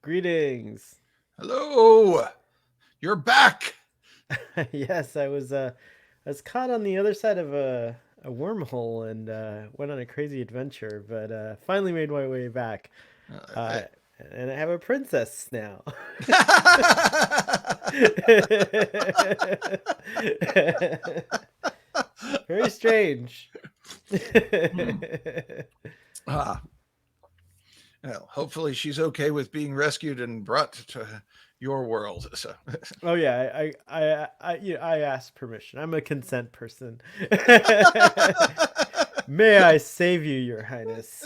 Greetings. Hello, you're back. Yes, I was caught on the other side of a wormhole and went on a crazy adventure, but finally made my way back. Uh, and I have a princess now. Very strange. Hmm. Ah, well, hopefully she's okay with being rescued and brought to your world. So, Oh yeah, I asked permission. I'm a consent person. May I save you, Your Highness?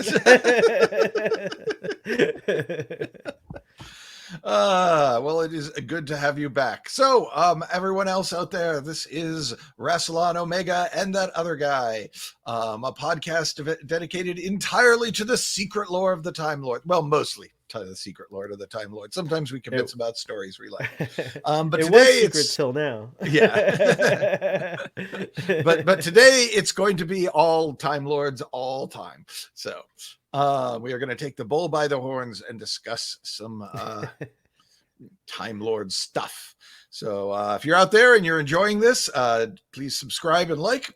well, it is good to have you back. So, everyone else out there, this is Rassilon Omega and that other guy, a podcast dedicated entirely to the secret lore of the Time Lord. Well, mostly to the secret lore of the Time Lord. Sometimes we commit about stories we like. But It today was secret it's till now. yeah. but today it's going to be all Time Lords all time. So we are going to take the bull by the horns and discuss some Time Lord stuff. So if you're out there and you're enjoying this, please subscribe and like.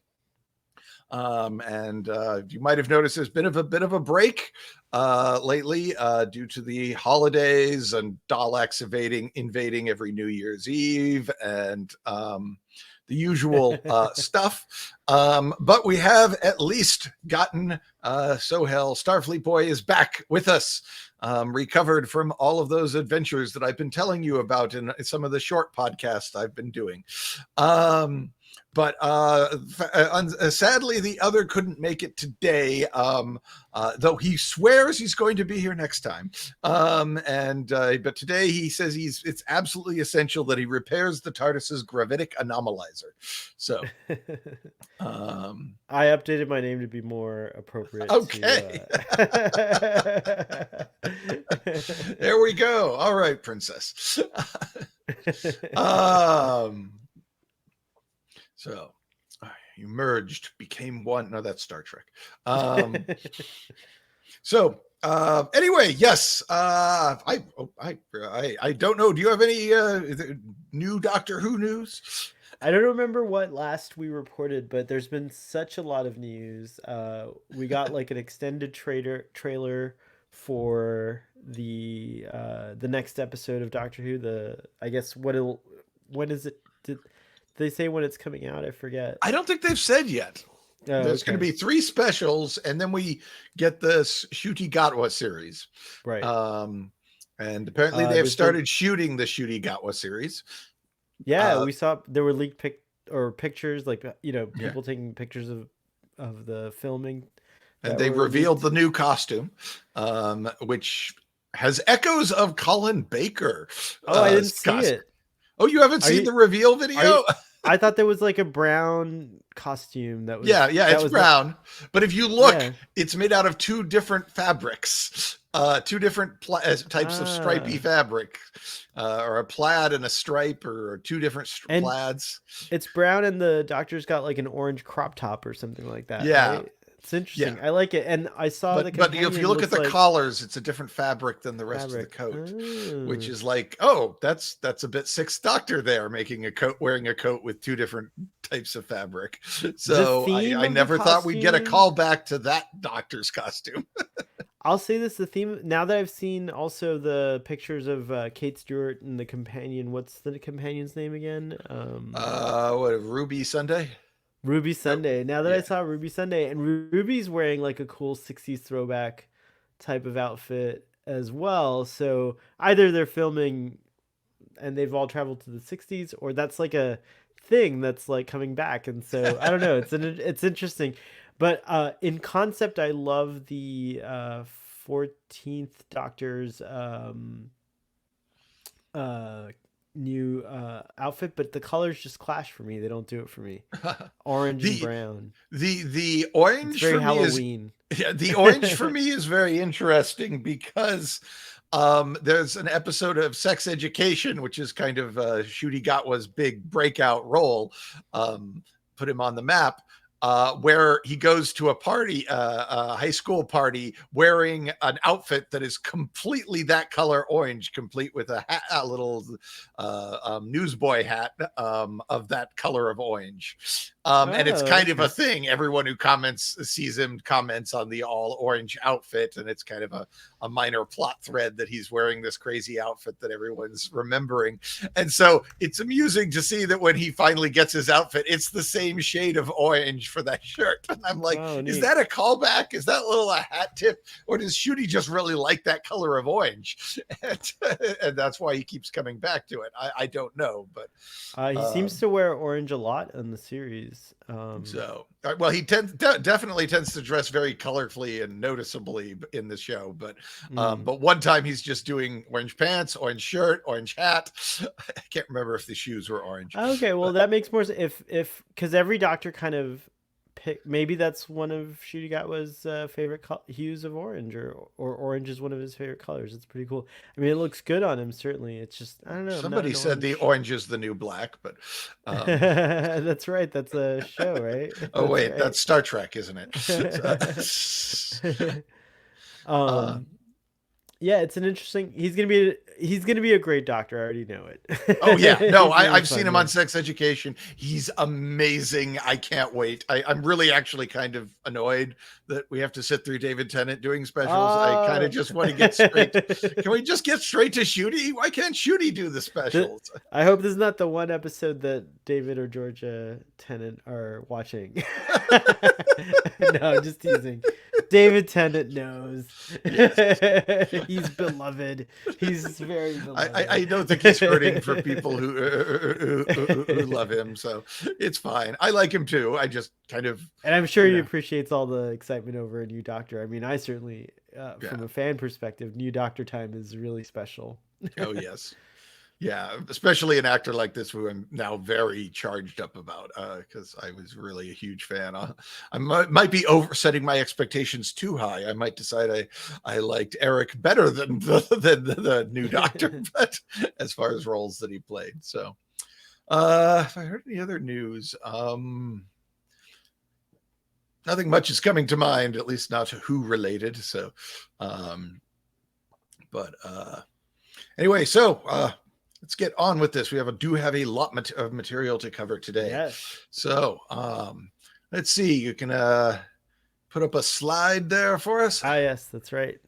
And you might have noticed there's been a bit of a break lately due to the holidays and Daleks invading every New Year's Eve and the usual stuff. But we have at least gotten Sohail, Starfleet Boy, is back with us, recovered from all of those adventures that I've been telling you about in some of the short podcasts I've been doing. But sadly, the other couldn't make it today, though he swears he's going to be here next time. But today he says it's absolutely essential that he repairs the TARDIS's gravitic anomalizer. So I updated my name to be more appropriate. Okay. There we go. All right, princess. So you merged, became one. No, that's Star Trek. So anyway, yes. I don't know. Do you have any new Doctor Who news? I don't remember what last we reported, but there's been such a lot of news. We got like an extended trailer for the next episode of Doctor Who. I guess when is it? Did they say when it's coming out? I forget. I don't think they've said yet. There's going to be 3 specials, and then we get this Shuti Gatwa series. Right. And apparently they have started shooting the Shuti Gatwa series. Yeah, we saw there were leaked pictures, like people taking pictures of the filming, and they revealed the new costume, which has echoes of Colin Baker. Oh, I didn't see it. Oh, you haven't seen the reveal video? I thought there was like a brown costume that was. Yeah, it's brown. But if you look, it's made out of 2 different fabrics, 2 different types of stripy fabric, or a plaid and a stripe, or 2 different plaids. It's brown, and the Doctor's got like an orange crop top or something like that. Yeah. Right? It's interesting. Yeah. I like it, and I saw but if you look at the collars, it's a different fabric than the rest of the coat, which is like, oh, that's a bit Sixth Doctor there, wearing a coat with 2 different types of fabric. So I never thought we'd get a call back to that Doctor's costume. I'll say this: the theme. Now that I've seen also the pictures of Kate Stewart and the companion. What's the companion's name again? Ruby Sunday. Ruby Sunday. Now that I saw Ruby Sunday, and Ruby's wearing like a cool 60s throwback type of outfit as well. So either they're filming and they've all traveled to the 60s, or that's like a thing that's like coming back. And so I don't know. It's interesting. But in concept, I love the 14th Doctor's new outfit, but the colors just clash for me. They don't do it for me. Orange and brown. The orange, it's very for Halloween. The orange for me is very interesting because there's an episode of Sex Education, which is kind of Shuti Gatwa's big breakout role, put him on the map. where he goes to a party, a high school party, wearing an outfit that is completely that color orange, complete with a little newsboy hat of that color of orange. And it's kind of a thing. Everyone who sees him comments on the all orange outfit, and it's kind of a minor plot thread that he's wearing this crazy outfit that everyone's remembering. And so it's amusing to see that when he finally gets his outfit, it's the same shade of orange for that shirt. And I'm like, is that a callback? Is that a hat tip? Or does Shooty just really like that color of orange? And that's why he keeps coming back to it. I don't know, but he seems to wear orange a lot in the series. Well, he definitely tends to dress very colorfully and noticeably in the show, but one time he's just doing orange pants, orange shirt, orange hat. I can't remember if the shoes were orange. Okay, well, that makes more sense if because every Doctor kind of maybe that's one of Shooty Gatwa's favorite hues of orange, or orange is one of his favorite colors. It's pretty cool. I mean, it looks good on him, certainly. It's just, I don't know. Somebody said the orange is the new black, but that's right. That's a show, right? Oh, wait, right. That's Star Trek, isn't it? Yeah, it's an interesting. He's gonna be a great Doctor. I already know it. Oh yeah, no, I've seen him on Sex Education. He's amazing. I can't wait. I'm really actually kind of annoyed that we have to sit through David Tennant doing specials. I kind of just want to get straight. Can we just get straight to Shooty? Why can't Shooty do the specials? I hope this is not the one episode that David or Georgia Tennant are watching. No, just teasing. David Tennant knows. Yes. He's beloved. He's very beloved. I don't think he's hurting for people who love him, so it's fine. I like him too. I just kind of, and I'm sure he appreciates all the excitement over a new Doctor. I mean, I certainly, from a fan perspective, new Doctor time is really special. Oh yes. Yeah, especially an actor like this who I'm now very charged up about, because I was really a huge fan. I might be setting my expectations too high. I might decide I liked Eric better than the new Doctor, but as far as roles that he played. So if I heard any other news, nothing much is coming to mind, at least not Who related. So, anyway, so let's get on with this. We do have a lot of material to cover today. Yes. So let's see. You can put up a slide there for us. Ah, yes, that's right.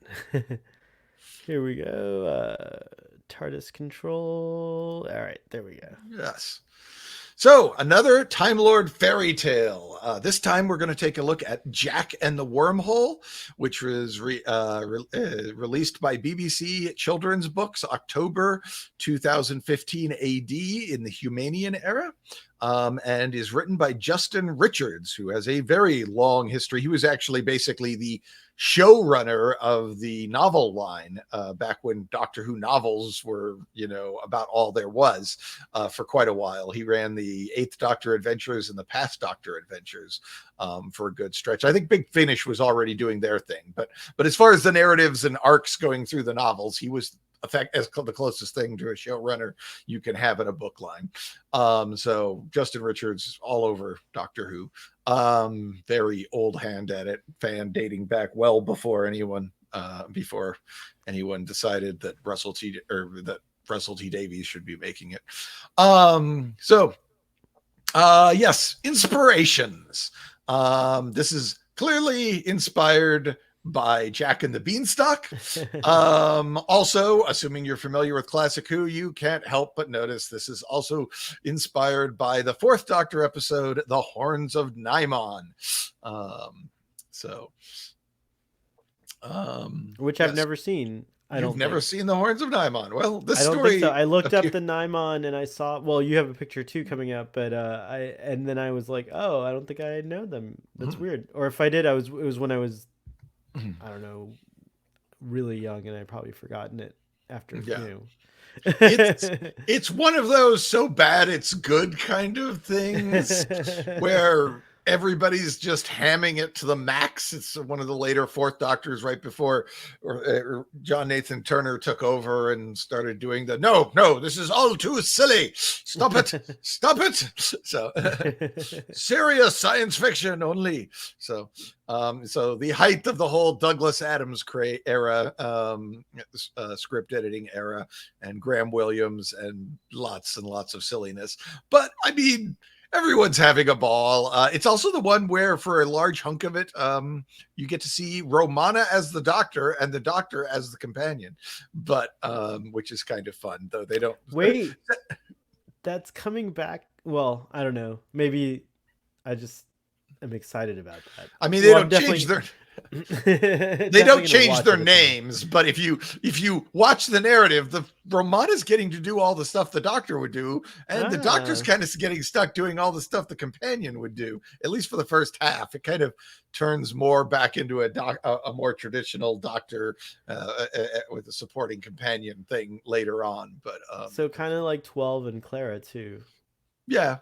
Here we go. TARDIS control. All right, there we go. Yes. So another Time Lord fairy tale. This time we're going to take a look at Jack and the Wormhole, which was released by BBC Children's Books, October 2015 AD in the Humanian era, and is written by Justin Richards, who has a very long history. He was actually basically the showrunner of the novel line back when Doctor Who novels were, about all there was for quite a while. He ran the 8th Doctor Adventures and the Past Doctor Adventures for a good stretch. I think Big Finish was already doing their thing, but as far as the narratives and arcs going through the novels, he was as the closest thing to a showrunner you can have in a book line. So Justin Richards all over Doctor Who. Very old hand at it, fan dating back well before anyone decided that Russell T Davies should be making it. Yes, inspirations. This is clearly inspired by Jack and the Beanstalk. Also, assuming you're familiar with Classic Who, you can't help but notice this is also inspired by the 4th Doctor episode, The Horns of Naimon. Which I've never seen. You've never seen The Horns of Naimon. Well, this I don't story. Think so. I looked up the Naimon and I saw. Well, you have a picture too coming up, but then I was like, oh, I don't think I know them. That's weird. Or if I did, it was when I was, I don't know, really young, and I probably forgotten it after. It's one of those so bad it's good kind of things where everybody's just hamming it to the max. It's one of the later Fourth Doctors, right before John Nathan Turner took over and started doing the no, this is all too silly. Stop it. So serious science fiction only. So the height of the whole Douglas Adams era, script editing era, and Graham Williams, and lots of silliness. But I mean, everyone's having a ball. It's also the one where, for a large hunk of it, you get to see Romana as the Doctor and the Doctor as the companion, but which is kind of fun, though they don't. Wait, that's coming back. Well, I don't know. Maybe I just am excited about that. I mean, they don't change their. They don't change their names, but if you watch the narrative, the Romana's getting to do all the stuff the Doctor would do, and the Doctor's kind of getting stuck doing all the stuff the companion would do, at least for the first half. It kind of turns more back into a more traditional Doctor with a supporting companion thing later on. But so kind of like 12 and Clara too. Yeah.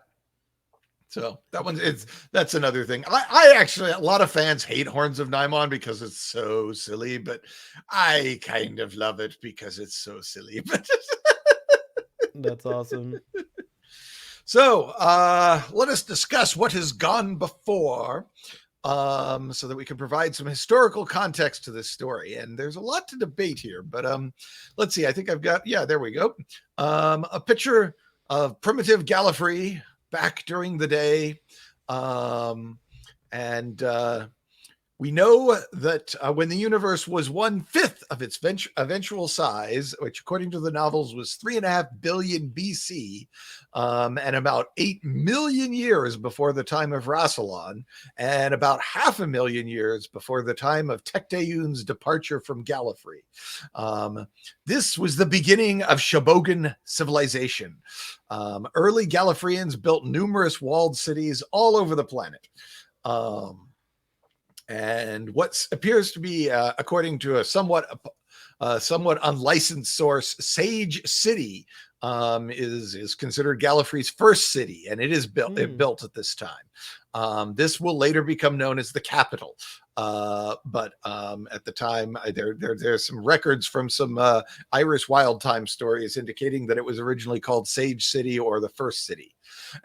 So that's another thing. I actually, a lot of fans hate Horns of Nimon because it's so silly, but I kind of love it because it's so silly. That's awesome. So let us discuss what has gone before, so that we can provide some historical context to this story. And there's a lot to debate here, but let's see. I think I've got, there we go. A picture of primitive Gallifrey back during the day. We know that when the universe was 1/5 of its eventual size, which according to the novels was 3.5 billion BC, and about 8 million years before the time of Rassilon, and about 500,000 years before the time of Tecteun's departure from Gallifrey. This was the beginning of Shabogan civilization. Early Gallifreyans built numerous walled cities all over the planet. And what appears to be, according to a somewhat unlicensed source, Sage City is considered Gallifrey's first city, and it is built at this time. This will later become known as the capital. But at the time, there's some records from some Irish Wild Time stories indicating that it was originally called Sage City, or the first city.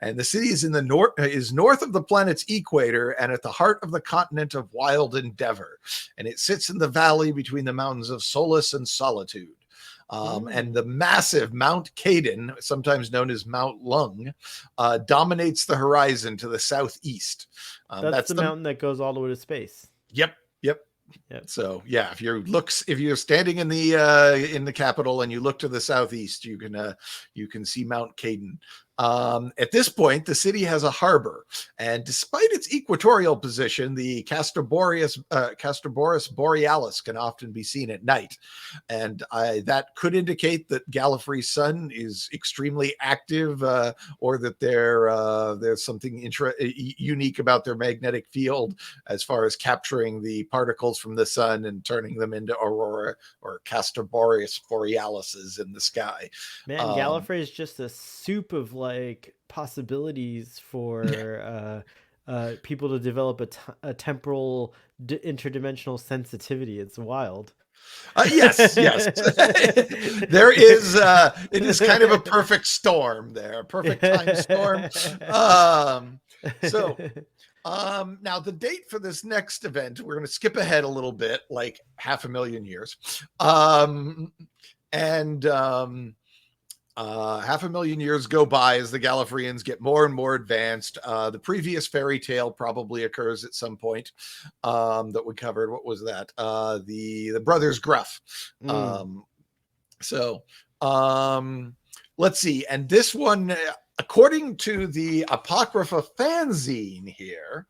And the city is in the north of the planet's equator and at the heart of the continent of Wild Endeavor. And it sits in the valley between the mountains of Solace and Solitude. And the massive Mount Caden, sometimes known as Mount Lung, dominates the horizon to the southeast. That's the mountain that goes all the way to space. Yep. So if you're standing in the capital and you look to the southeast, you can see Mount Caden. At this point, the city has a harbor, and despite its equatorial position, the Castorboreus borealis can often be seen at night, and that could indicate that Gallifrey's sun is extremely active, or that there's something unique about their magnetic field as far as capturing the particles from the sun and turning them into aurora or Castorboreus borealises in the sky. Man, Gallifrey is just a soup of like possibilities for people to develop a temporal interdimensional sensitivity. It's wild. Yes. There is it is kind of a perfect storm there, perfect time storm. Now the date for this next event, we're going to skip ahead a little bit, like 500,000 years. 500,000 years go by as the Gallifreyans get more and more advanced. The previous fairy tale probably occurs at some point that we covered. What was that? The Brothers Gruff. Let's see. And this one, according to the Apocrypha fanzine here,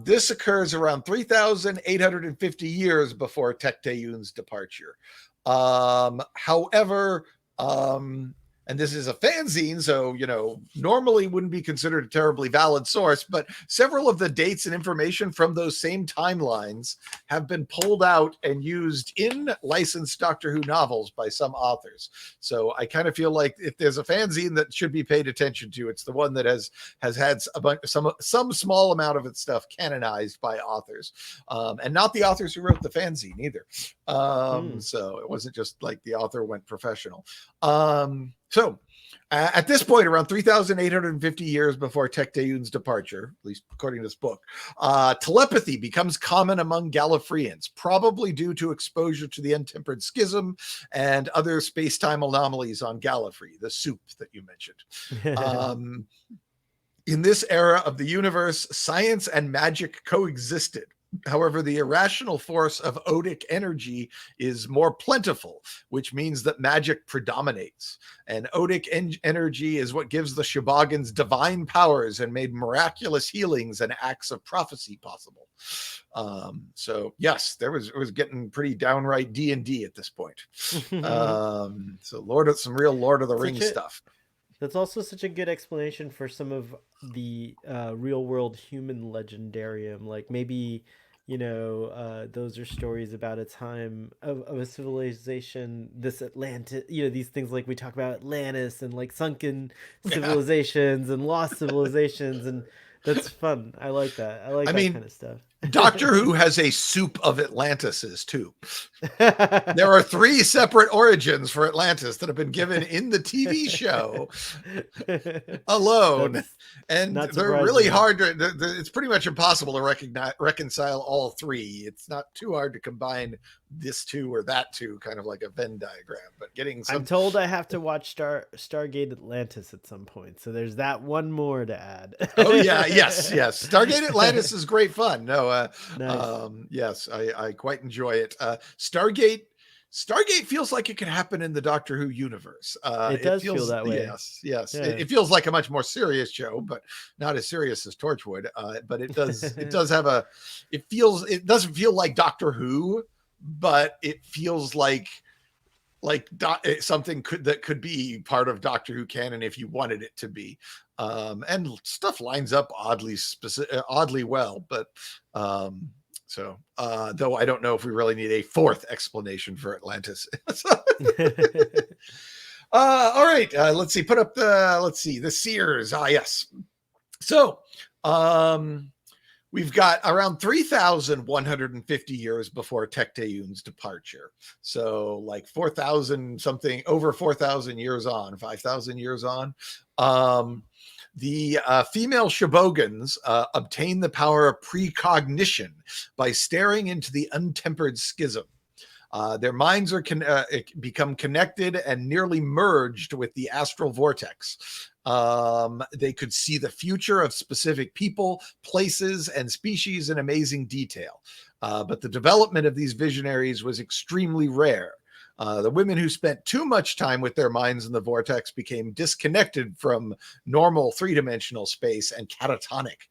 this occurs around 3,850 years before Tecteun's departure. However, and this is a fanzine, so, normally wouldn't be considered a terribly valid source, but several of the dates and information from those same timelines have been pulled out and used in licensed Doctor Who novels by some authors. So I kind of feel like if there's a fanzine that should be paid attention to, it's the one that has had some small amount of its stuff canonized by authors, and not the authors who wrote the fanzine either. So it wasn't just like the author went professional. So at this point, around 3,850 years before Tecteun's departure, at least according to this book, telepathy becomes common among Gallifreyans, probably due to exposure to the untempered schism and other space-time anomalies on Gallifrey, the soup that you mentioned. In this era of the universe, science and magic coexisted. However, the irrational force of odic energy is more plentiful, which means that magic predominates. And odic energy is what gives the Shobogans divine powers and made miraculous healings and acts of prophecy possible. So yes, it was getting pretty downright D&D at this point. So some real Lord of the Rings stuff. That's also such a good explanation for some of the real world human legendarium. Like maybe, those are stories about a time of a civilization, this Atlantis, these things like we talk about Atlantis and like sunken civilizations and lost civilizations. And that's fun. I like that. I like that kind of stuff. Doctor Who has a soup of Atlantises too. There are 3 separate origins for Atlantis that have been given in the TV show alone. And they're really hard to, it's pretty much impossible to reconcile all 3. It's not too hard to combine this 2 or that 2, kind of like a Venn diagram, but I'm told I have to watch Stargate Atlantis at some point. So there's that one more to add. Oh yeah. Yes. Stargate Atlantis is great fun. No, nice. Yes, I quite enjoy it. Stargate feels like it could happen in the Doctor Who universe. It does feel that way. Yes. Yeah. It feels like a much more serious show, but not as serious as Torchwood. But it does it doesn't feel like Doctor Who, but it feels like something that could be part of Doctor Who canon if you wanted it to be. And stuff lines up oddly well, but though I don't know if we really need a 4th explanation for Atlantis. All right, let's see. The Seers. Yes. So, we've got around 3,150 years before Tecteun's departure. So like 4,000 something, over 4,000 years on, 5,000 years on. The female Shobogans obtain the power of precognition by staring into the untempered schism. Their minds are become connected and nearly merged with the astral vortex. They could see the future of specific people, places, and species in amazing detail. But the development of these visionaries was extremely rare. The women who spent too much time with their minds in the vortex became disconnected from normal 3-dimensional space and catatonic,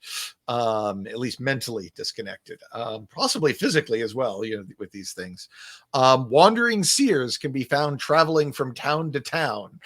at least mentally disconnected, possibly physically as well, with these things. Wandering seers can be found traveling from town to town.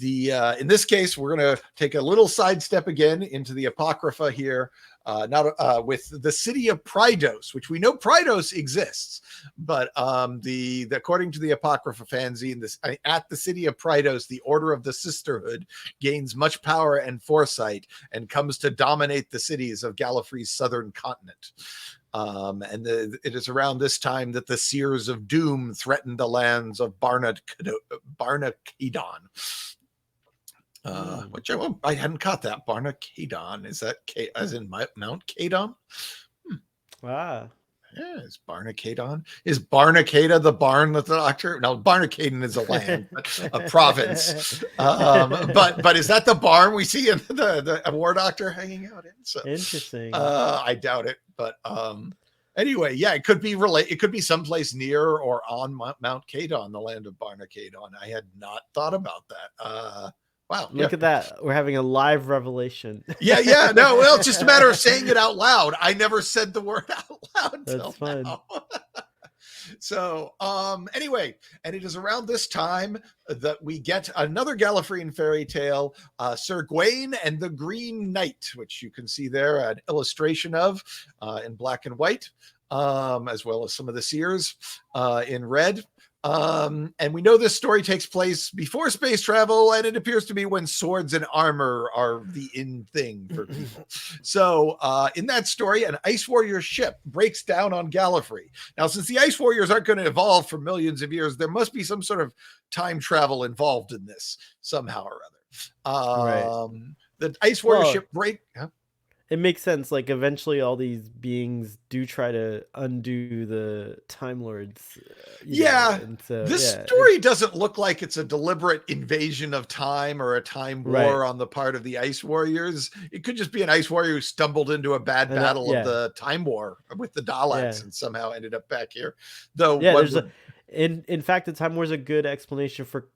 In this case, we're going to take a little sidestep again into the Apocrypha here. With the city of Prydos, which we know Prydos exists, but according to the Apocrypha fanzine, at the city of Prydos, the Order of the Sisterhood gains much power and foresight and comes to dominate the cities of Gallifrey's southern continent. It is around this time that the Seers of Doom threaten the lands of Barna Kedon. Which I hadn't caught that. Barna Kedon. Is that K as in Mount Kedon? Ah. Yeah, is Barna Kedon? Is Barnacada the barn that the Doctor? No, Barnacaden is a land, a province. But is that the barn we see in the War Doctor hanging out in? So interesting. I doubt it, but anyway, yeah, it could be It could be someplace near or on Mount Kedon, the land of Barnacadon. I had not thought about that. Wow. Look at that. We're having a live revelation. Yeah. No, well, it's just a matter of saying it out loud. I never said the word out loud. That's fun. So, anyway, and it is around this time that we get another Gallifreyan fairy tale, Sir Gawain and the Green Knight, which you can see there an illustration of in black and white, as well as some of the seers in red. And we know this story takes place before space travel, and it appears to be when swords and armor are the in thing for people. So in that story, an Ice Warrior ship breaks down on Gallifrey. Now, since the Ice Warriors aren't going to evolve for millions of years, there must be some sort of time travel involved in this somehow or other. Right. The Ice Warrior Well, ship break. Huh? it makes sense. Like eventually, all these beings do try to undo the Time Lords. Yeah, and so this yeah, story doesn't look like it's a deliberate invasion of time or a time war right. on the part of the Ice Warriors. It could just be an Ice Warrior who stumbled into a bad And battle of yeah, the Time War with the yeah, Daleks and somehow ended up back here. Though yeah. one There's a would, in fact, the Time War is a good explanation for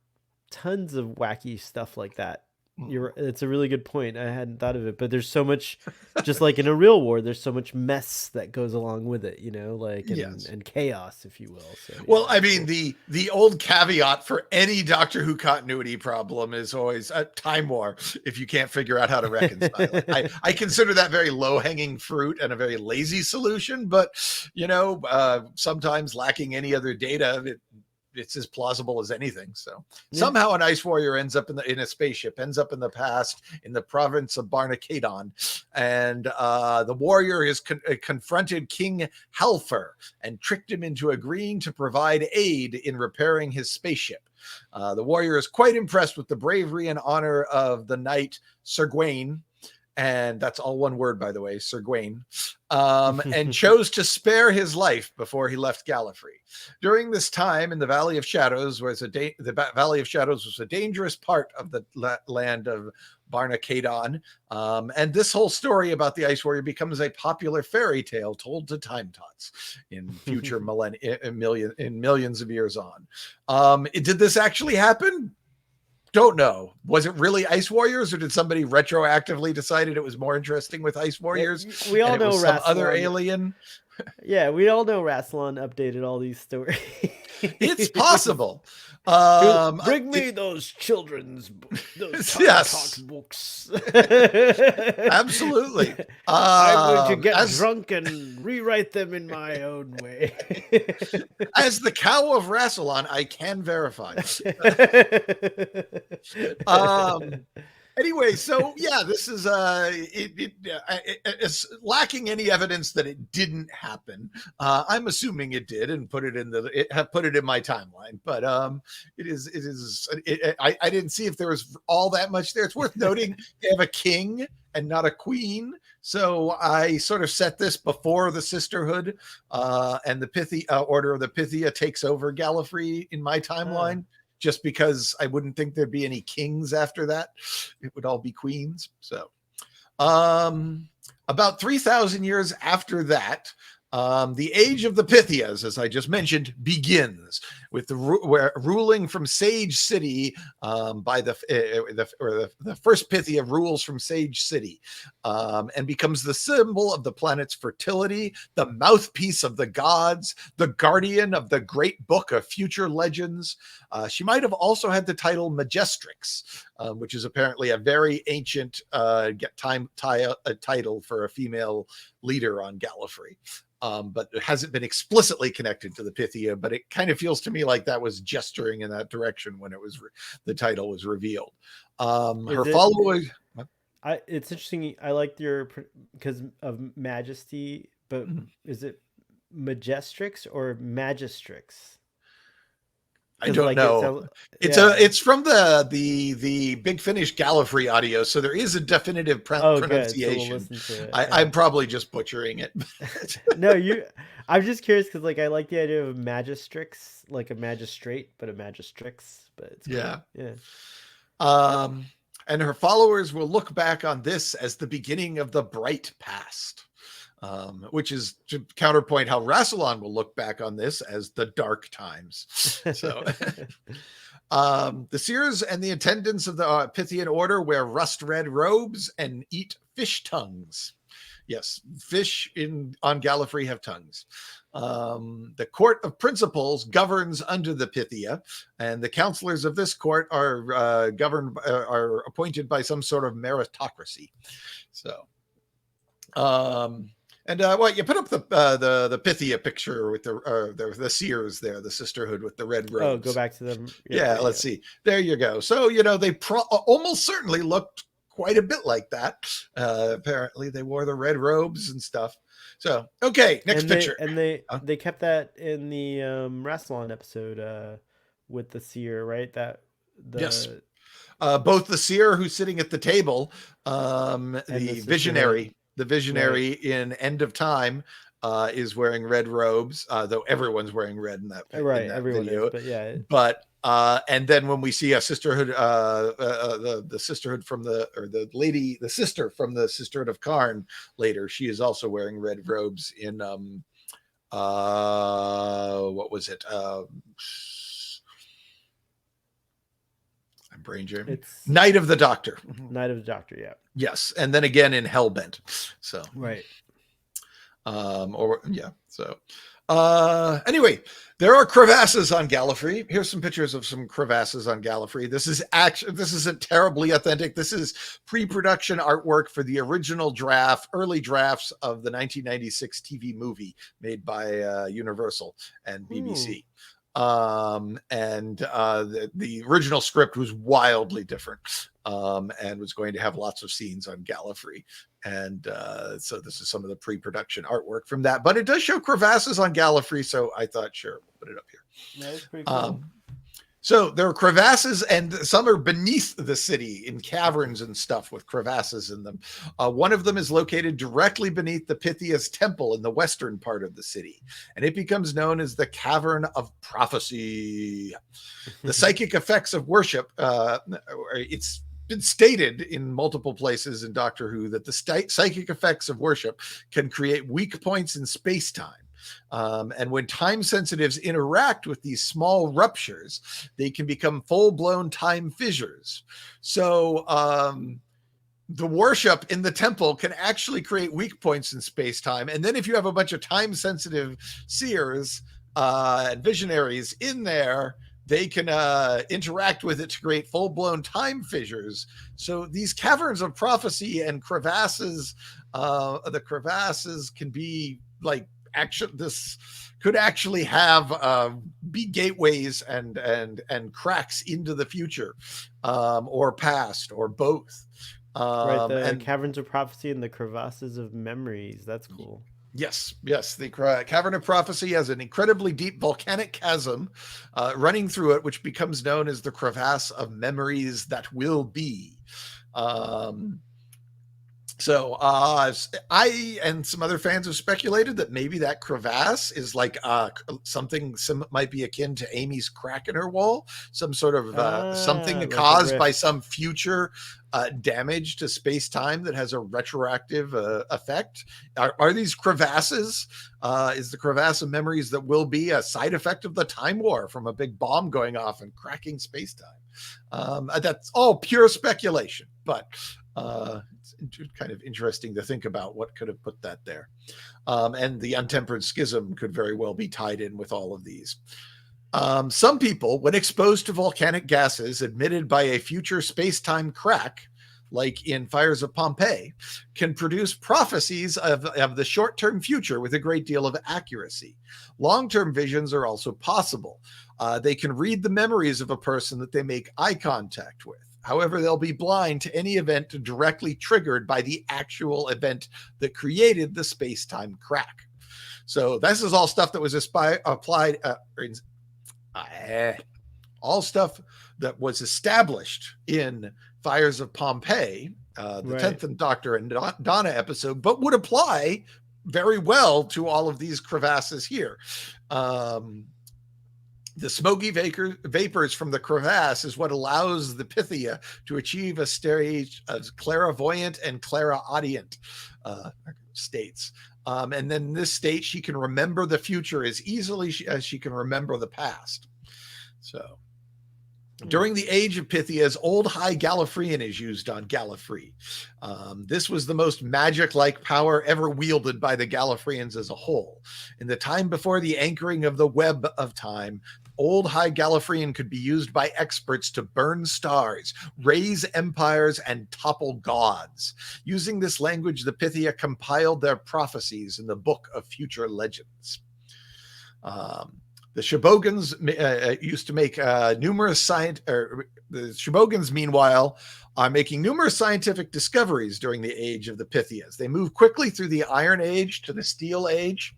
tons of wacky stuff like that. It's a really good point. I hadn't thought of it, but there's so much, just like in a real war, there's so much mess that goes along with it, like yes. and chaos, if you will. So Well, yeah, I it's mean, cool. the old caveat for any Doctor Who continuity problem is always a time war if you can't figure out how to reconcile it. I consider that very low-hanging fruit and a very lazy solution, but sometimes lacking any other data, it's as plausible as anything. So Yeah. somehow an Ice Warrior ends up in a spaceship, ends up in the past in the province of Barnacadon, and the warrior has confronted King Halfer and tricked him into agreeing to provide aid in repairing his spaceship. The warrior is quite impressed with the bravery and honor of the knight Sir Gawain, and that's all one word, by the way, Sir Gawain, and chose to spare his life before he left Gallifrey. During this time, in the Valley of Shadows the Valley of Shadows was a dangerous part of the land of Barnacadon, and this whole story about the Ice Warrior becomes a popular fairy tale told to time tots in future millions of years on. Did this actually happen? Don't know. Was it really Ice Warriors, or did somebody retroactively decided it was more interesting with Ice Warriors We and all it know was some other Rassilon. alien? Yeah, we all know Rassilon updated all these stories. It's possible. Bring me those those time Yes, talk books. absolutely. I'm going to get As drunk and rewrite them in my own way. as the cow of Rassilon, I can verify. Anyway, so yeah, this is it's lacking any evidence that it didn't happen. I'm assuming it did and put it in my timeline, but I didn't see if there was all that much there. It's worth noting they have a king and not a queen, so I sort of set this before the Sisterhood and the Pythia Order of the Pythia takes over Gallifrey in my timeline. Just because I wouldn't think there'd be any kings after that. It would all be queens. So about 3,000 years after that, the age of the Pythias, as I just mentioned, begins with ruling from Sage City by the first Pythia rules from Sage City and becomes the symbol of the planet's fertility, the mouthpiece of the gods, the guardian of the great book of future legends. She might have also had the title Majestrix, which is apparently a very ancient title for a female leader on Gallifrey. But it hasn't been explicitly connected to the Pythia, but it kind of feels to me like that was gesturing in that direction when it was the title was revealed. Her followers. It's interesting. I like your because of Majesty, but is it Majestrix or Magistrix? I don't know. It's from the Big Finish Gallifrey audio, so there is a definitive pronunciation. So we'll listen to it. I'm probably just butchering it. No, I'm just curious because I like the idea of Magistrix, like a magistrate, but a Magistrix. But it's cool. Yeah. And her followers will look back on this as the beginning of the bright past. Which is to counterpoint how Rassilon will look back on this as the dark times. So the seers and the attendants of the Pythian order wear rust red robes and eat fish tongues. Yes, fish on Gallifrey have tongues. The Court of Principals governs under the Pythia, and the counselors of this court are are appointed by some sort of meritocracy. So, you put up the Pythia picture with the seers there, the sisterhood with the red robes. Oh, go back to them. Yeah, let's see. There you go. So they almost certainly looked quite a bit like that. Apparently, they wore the red robes and stuff. So, okay, next picture. They kept that in the Rassilon episode with the seer, right? Yes. Both the seer who's sitting at the table, the visionary right. in End of Time is wearing red robes, though everyone's wearing red in that, right. in that everyone video. Is, but yeah. But and then when we see a sisterhood, the sisterhood from the sister from the Sisterhood of Karn later, she is also wearing red robes in what was it? I'm brain jamming. It's Night of the Doctor. Night of the Doctor, yeah. Yes, and then again in Hellbent. So right. Anyway, there are crevasses on Gallifrey. Here's some pictures of some crevasses on Gallifrey. This isn't terribly authentic. This is pre-production artwork for the original early drafts of the 1996 TV movie made by Universal and BBC. The original script was wildly different, and was going to have lots of scenes on Gallifrey. And so this is some of the pre-production artwork from that, but it does show crevasses on Gallifrey. So I thought, sure, we'll put it up here. That's pretty cool. So there are crevasses, and some are beneath the city in caverns and stuff with crevasses in them. One of them is located directly beneath the Pythia's temple in the western part of the city, and it becomes known as the Cavern of Prophecy. The psychic effects of worship, it's been stated in multiple places in Doctor Who that the psychic effects of worship can create weak points in space-time. And when time sensitives interact with these small ruptures, they can become full-blown time fissures. So the worship in the temple can actually create weak points in space-time. And then if you have a bunch of time-sensitive seers and visionaries in there, they can interact with it to create full-blown time fissures. So these caverns of prophecy and crevasses, the crevasses can be like, this could actually have be gateways and cracks into the future, or past, or both. Right, the caverns of prophecy and the crevasses of memories. That's cool. Yes. The Cavern of Prophecy has an incredibly deep volcanic chasm running through it, which becomes known as the Crevasse of Memories That Will Be. So I and some other fans have speculated that maybe that crevasse is like something might be akin to Amy's crack in her wall, some sort of something like caused by some future damage to space-time that has a retroactive effect. Are these crevasses? Is the crevasse of memories that will be a side effect of the time war from a big bomb going off and cracking space-time? That's all pure speculation, but it's kind of interesting to think about what could have put that there. And the untempered schism could very well be tied in with all of these. Some people, when exposed to volcanic gases emitted by a future space-time crack, like in Fires of Pompeii, can produce prophecies of the short-term future with a great deal of accuracy. Long-term visions are also possible. They can read the memories of a person that they make eye contact with. However, they'll be blind to any event directly triggered by the actual event that created the space-time crack. So this is all stuff that was applied, all stuff that was established in Fires of Pompeii, the 10th Doctor and Donna episode, but would apply very well to all of these crevasses here. The smoky vapors from the crevasse is what allows the Pythia to achieve a stage of clairvoyant and clairaudient states. And then in this state, she can remember the future as easily as she can remember the past. So, During the age of Pythias, Old High Gallifreyan is used on Gallifrey. This was the most magic-like power ever wielded by the Gallifreyans as a whole. In the time before the anchoring of the web of time, Old High Gallifreyan could be used by experts to burn stars, raise empires, and topple gods. Using this language, the Pythia compiled their prophecies in the Book of Future Legends. The Shobogans used to make numerous the Shobogans, meanwhile, are making numerous scientific discoveries during the age of the Pythias. They move quickly through the Iron Age to the Steel Age.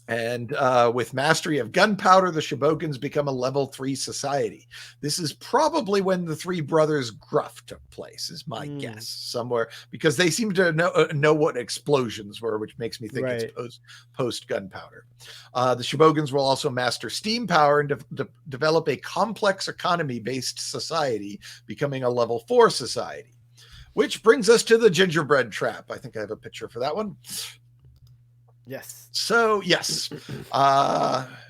And with mastery of gunpowder, the Shobogans become a level 3 society. This is probably when the Three Brothers Gruff took place, is my guess, somewhere, because they seem to know what explosions were, which makes me think it's post gunpowder. The Shobogans will also master steam power and develop a complex economy-based society, becoming a level 4 society. Which brings us to the gingerbread trap. I think I have a picture for that one. Yes. So, yes,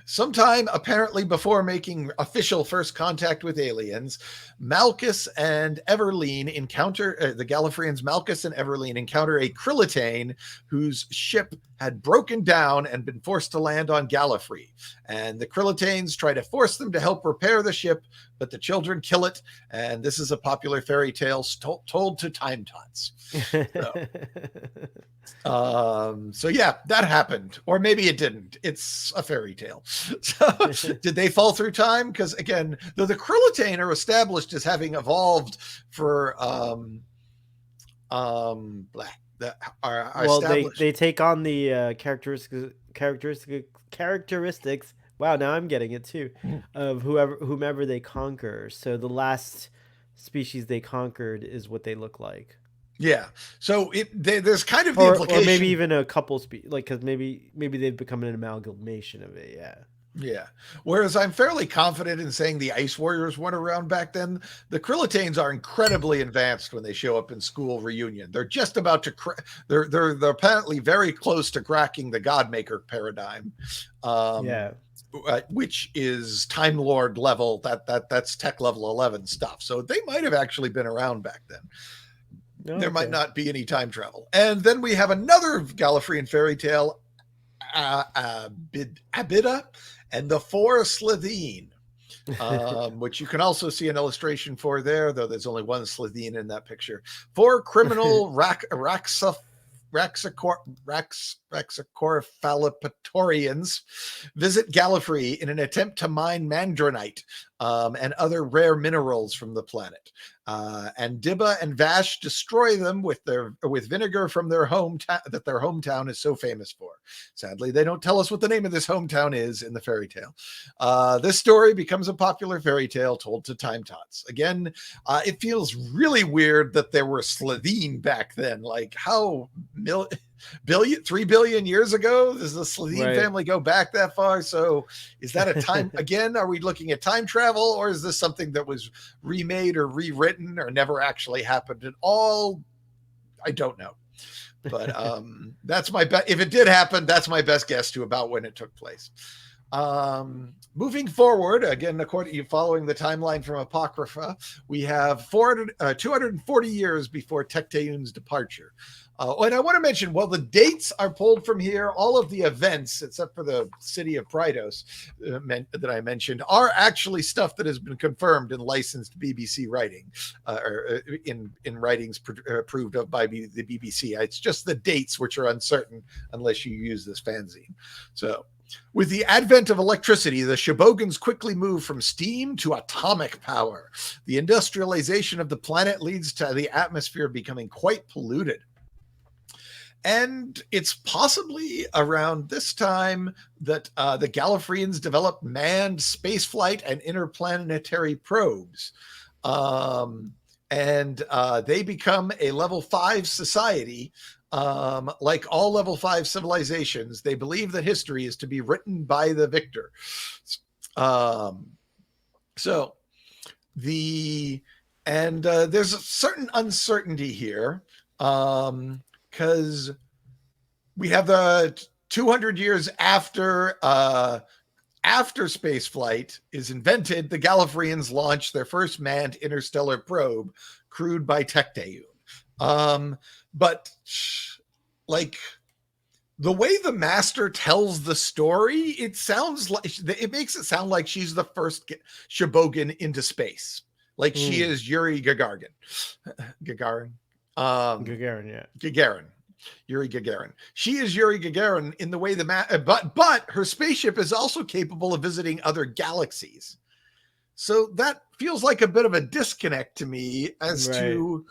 sometime apparently before making official first contact with aliens, Malchus and Everleen encounter, the Gallifreyans Malchus and Everleen encounter a Krillitane whose ship had broken down and been forced to land on Gallifrey. And the Krillitanes try to force them to help repair the ship, but the children kill it. And this is a popular fairy tale told to time tots. So yeah, that happened, or maybe it didn't. It's a fairy tale. So did they fall through time? Because again, though the Krillitane are established as having evolved for they take on the characteristics. Wow, now I'm getting it too, of whomever they conquer. So the last species they conquered is what they look like. Yeah. So there's kind of the implication, or maybe even a couple because maybe they've become an amalgamation of it. Yeah. Yeah. Whereas I'm fairly confident in saying the Ice Warriors went around back then. The Krillitanes are incredibly advanced when they show up in school reunion. They're just about to they're apparently very close to cracking the Godmaker paradigm. Which is Time Lord level. That's tech level 11 stuff. So they might have actually been around back then. There might not be any time travel. And then we have another Gallifreyan fairy tale, Abida and the Four Slitheen, which you can also see an illustration for there, though there's only one Slitheen in that picture. Four criminal Raxacoriphalapatorians visit Gallifrey in an attempt to mine mandronite and other rare minerals from the planet. And Dibba and Vash destroy them with vinegar from their hometown that their hometown is so famous for. Sadly, they don't tell us what the name of this hometown is in the fairy tale. This story becomes a popular fairy tale told to time tots. Again, it feels really weird that there were Slitheen back then. Like how 3 billion years ago? Does the Slitheen family go back that far? So is that a time again? Are we looking at time travel, or is this something that was remade or rewritten or never actually happened at all? I don't know. But that's my bet. If it did happen, that's my best guess to about when it took place. Moving forward, again, following the timeline from Apocrypha, we have 240 years before Tecteun's departure. And I want to mention, while the dates are pulled from here, all of the events, except for the city of Prydos that I mentioned, are actually stuff that has been confirmed in licensed BBC writing, or in writings approved of by the BBC. It's just the dates which are uncertain unless you use this fanzine. So, with the advent of electricity, the Shobogans quickly move from steam to atomic power. The industrialization of the planet leads to the atmosphere becoming quite polluted. And it's possibly around this time that the Gallifreyans developed manned spaceflight and interplanetary probes. And they become a level 5 society. Like all level 5 civilizations, they believe that history is to be written by the victor. There's a certain uncertainty here. Because we have the 200 years after after spaceflight is invented, the Gallifreyans launch their first manned interstellar probe, crewed by Tecteun. But like the way the Master tells the story, it sounds like it makes it sound like she's the first Shebogan into space, like she is Yuri Gagarin. Gagarin. Gagarin. Yuri Gagarin. She is Yuri Gagarin in the way but her spaceship is also capable of visiting other galaxies. So that feels like a bit of a disconnect to me as to,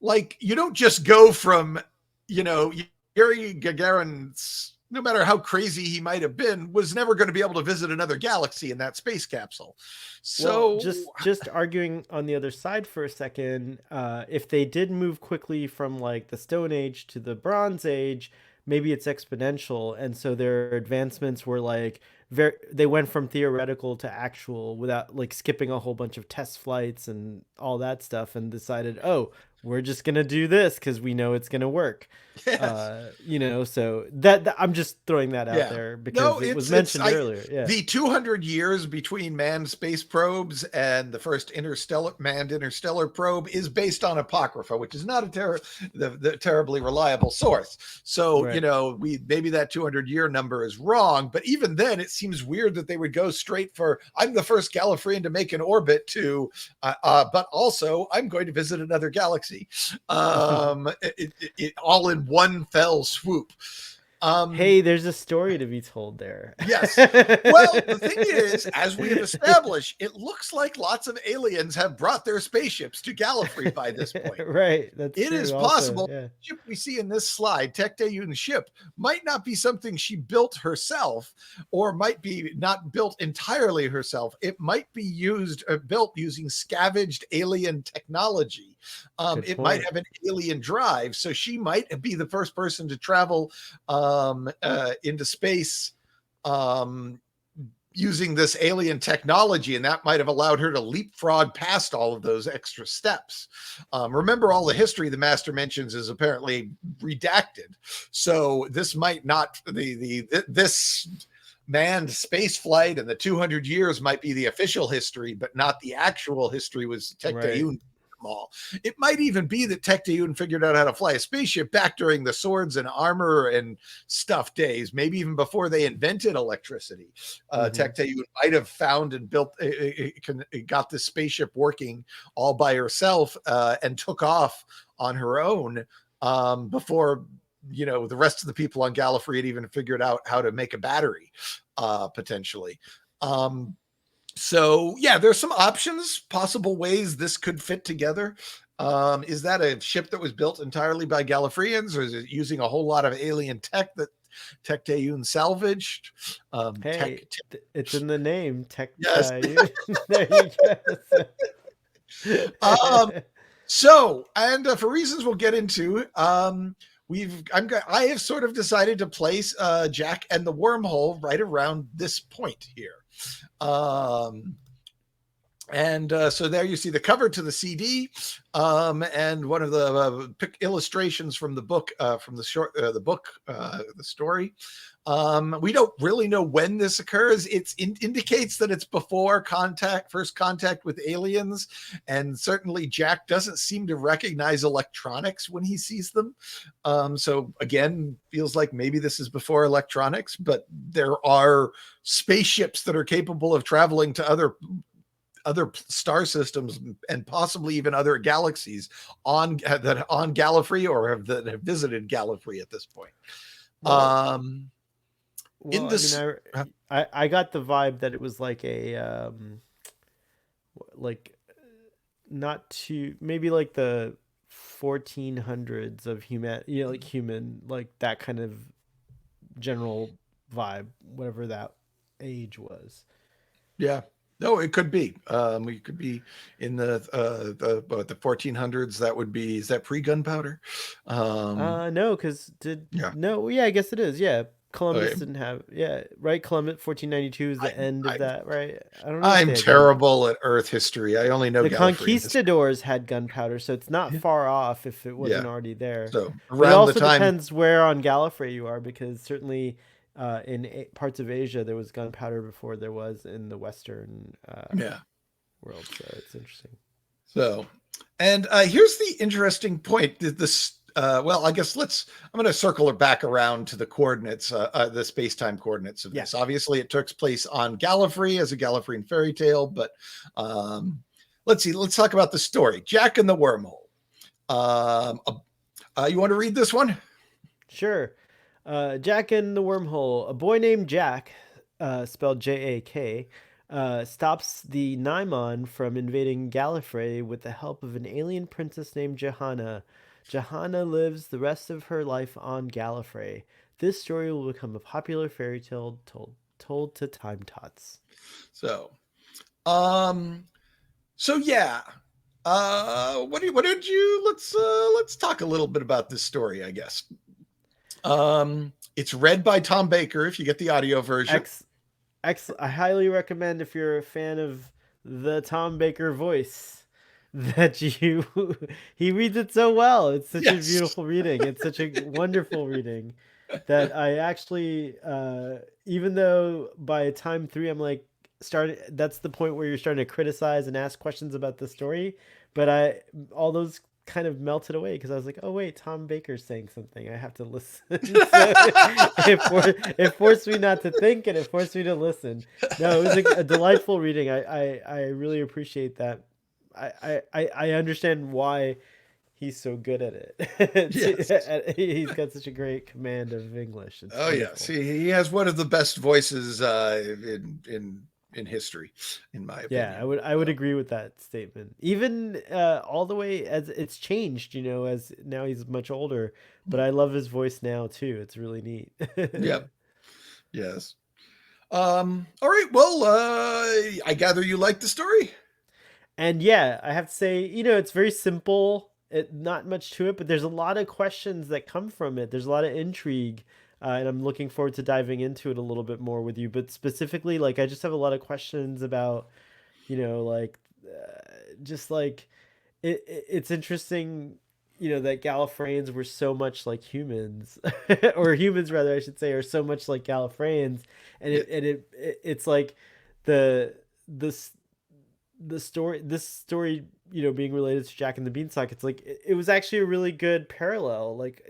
like, you don't just go from, Yuri Gagarin's, no matter how crazy he might have been, was never going to be able to visit another galaxy in that space capsule. So just arguing on the other side for a second, if they did move quickly from like the Stone Age to the Bronze Age, maybe it's exponential, and so their advancements were like they went from theoretical to actual without like skipping a whole bunch of test flights and all that stuff, and decided, oh, we're just gonna do this because we know it's gonna work. Yes. So that I'm just throwing that out there because it was mentioned earlier. Yeah. The 200 years between manned space probes and the first manned interstellar probe is based on Apocrypha, which is not the terribly reliable source. So maybe that 200-year number is wrong, but even then, it seems weird that they would go straight for, I'm the first Gallifreyan to make an orbit to, but also I'm going to visit another galaxy. It all in one fell swoop. Hey, there's a story to be told there. Yes. Well, the thing is, as we have established, it looks like lots of aliens have brought their spaceships to Gallifrey by this point. Right. It is possible. The ship we see in this slide, Tecteun's ship, might not be something she built herself, or might be not built entirely herself. It might be built using scavenged alien technology. It might have an alien drive, so she might be the first person to travel into space using this alien technology, and that might have allowed her to leapfrog past all of those extra steps. Remember, all the history the Master mentions is apparently redacted, so this might not this manned space flight and the 200 years might be the official history, but not the actual history. Was Tecteun. Right. It might even be that Tecteun figured out how to fly a spaceship back during the swords and armor and stuff days, maybe even before they invented electricity. Tecteun might have found and built, got this spaceship working all by herself and took off on her own before the rest of the people on Gallifrey had even figured out how to make a battery, potentially. So yeah, there's some options, possible ways this could fit together. Is that a ship that was built entirely by Gallifreyans, or is it using a whole lot of alien tech that Tecteun salvaged? It's in the name, Tecteun. Yes. There you go. So, and for reasons we'll get into, I have sort of decided to place Jack and the Wormhole right around this point here. So there you see the cover to the CD, and one of the illustrations from the book, from the story. We don't really know when this occurs. It indicates that it's before first contact with aliens, and certainly Jack doesn't seem to recognize electronics when he sees them. So again, feels like maybe this is before electronics, but there are spaceships that are capable of traveling to other star systems and possibly even other galaxies on Gallifrey, or that have visited Gallifrey at this point. I got the vibe that it was like a not too, maybe like the 1400s of human, like that kind of general vibe, whatever that age was. Yeah. No, it could be. We could be in the 1400s. That would be, is that pre-gunpowder? No, because I guess it is. Yeah. Columbus didn't have, right? Columbus 1492 is the end of that, right? I don't know. I'm terrible at Earth history. I only know the conquistadors had gunpowder, so it's not far off if it wasn't already there. So around it also depends where on Gallifrey you are, because certainly in parts of Asia there was gunpowder before there was in the Western Yeah. world. So it's interesting. So, and here's the interesting point. This, well, I guess I'm going to circle it back around to the coordinates, the space-time coordinates of Yeah. this. Obviously, it took place on Gallifrey as a Gallifreyan fairy tale, but let's see. Let's talk about the story. Jack and the Wormhole. You want to read this one? Sure. Jack and the Wormhole. A boy named Jack, spelled J-A-K, stops the Naimon from invading Gallifrey with the help of an alien princess named Johanna. Johanna lives the rest of her life on Gallifrey. This story will become a popular fairy tale told to time tots. So, so yeah. What did you? Let's talk a little bit about this story, I guess. It's read by Tom Baker if you get the audio version. I highly recommend, if you're a fan of the Tom Baker voice, that you he reads it so well. It's such a beautiful reading. It's such a wonderful reading that I actually, even though by time 3 I'm like that's the point where you're starting to criticize and ask questions about the story, but all those kind of melted away because I was like, oh wait, Tom Baker's saying something, I have to listen. So it forced me not to think, and it forced me to listen. No, it was a delightful reading. I really appreciate that. I understand why he's so good at it. Yes. He's got such a great command of English. It's wonderful. Yes, he has one of the best voices in history, in my opinion. Yeah, I would agree with that statement. Even all the way as it's changed, as now he's much older, but I love his voice now too. It's really neat. Yep. Yes. All right. Well, I gather you like the story. And yeah, I have to say, it's very simple. Not much to it, but there's a lot of questions that come from it. There's a lot of intrigue. And I'm looking forward to diving into it a little bit more with you. But specifically, like, I just have a lot of questions about, just like, it's interesting, that Gallifreyans were so much like humans, or humans rather, I should say, are so much like Gallifreyans, and it's like this story, being related to Jack and the Beanstalk. It's like it was actually a really good parallel. Like,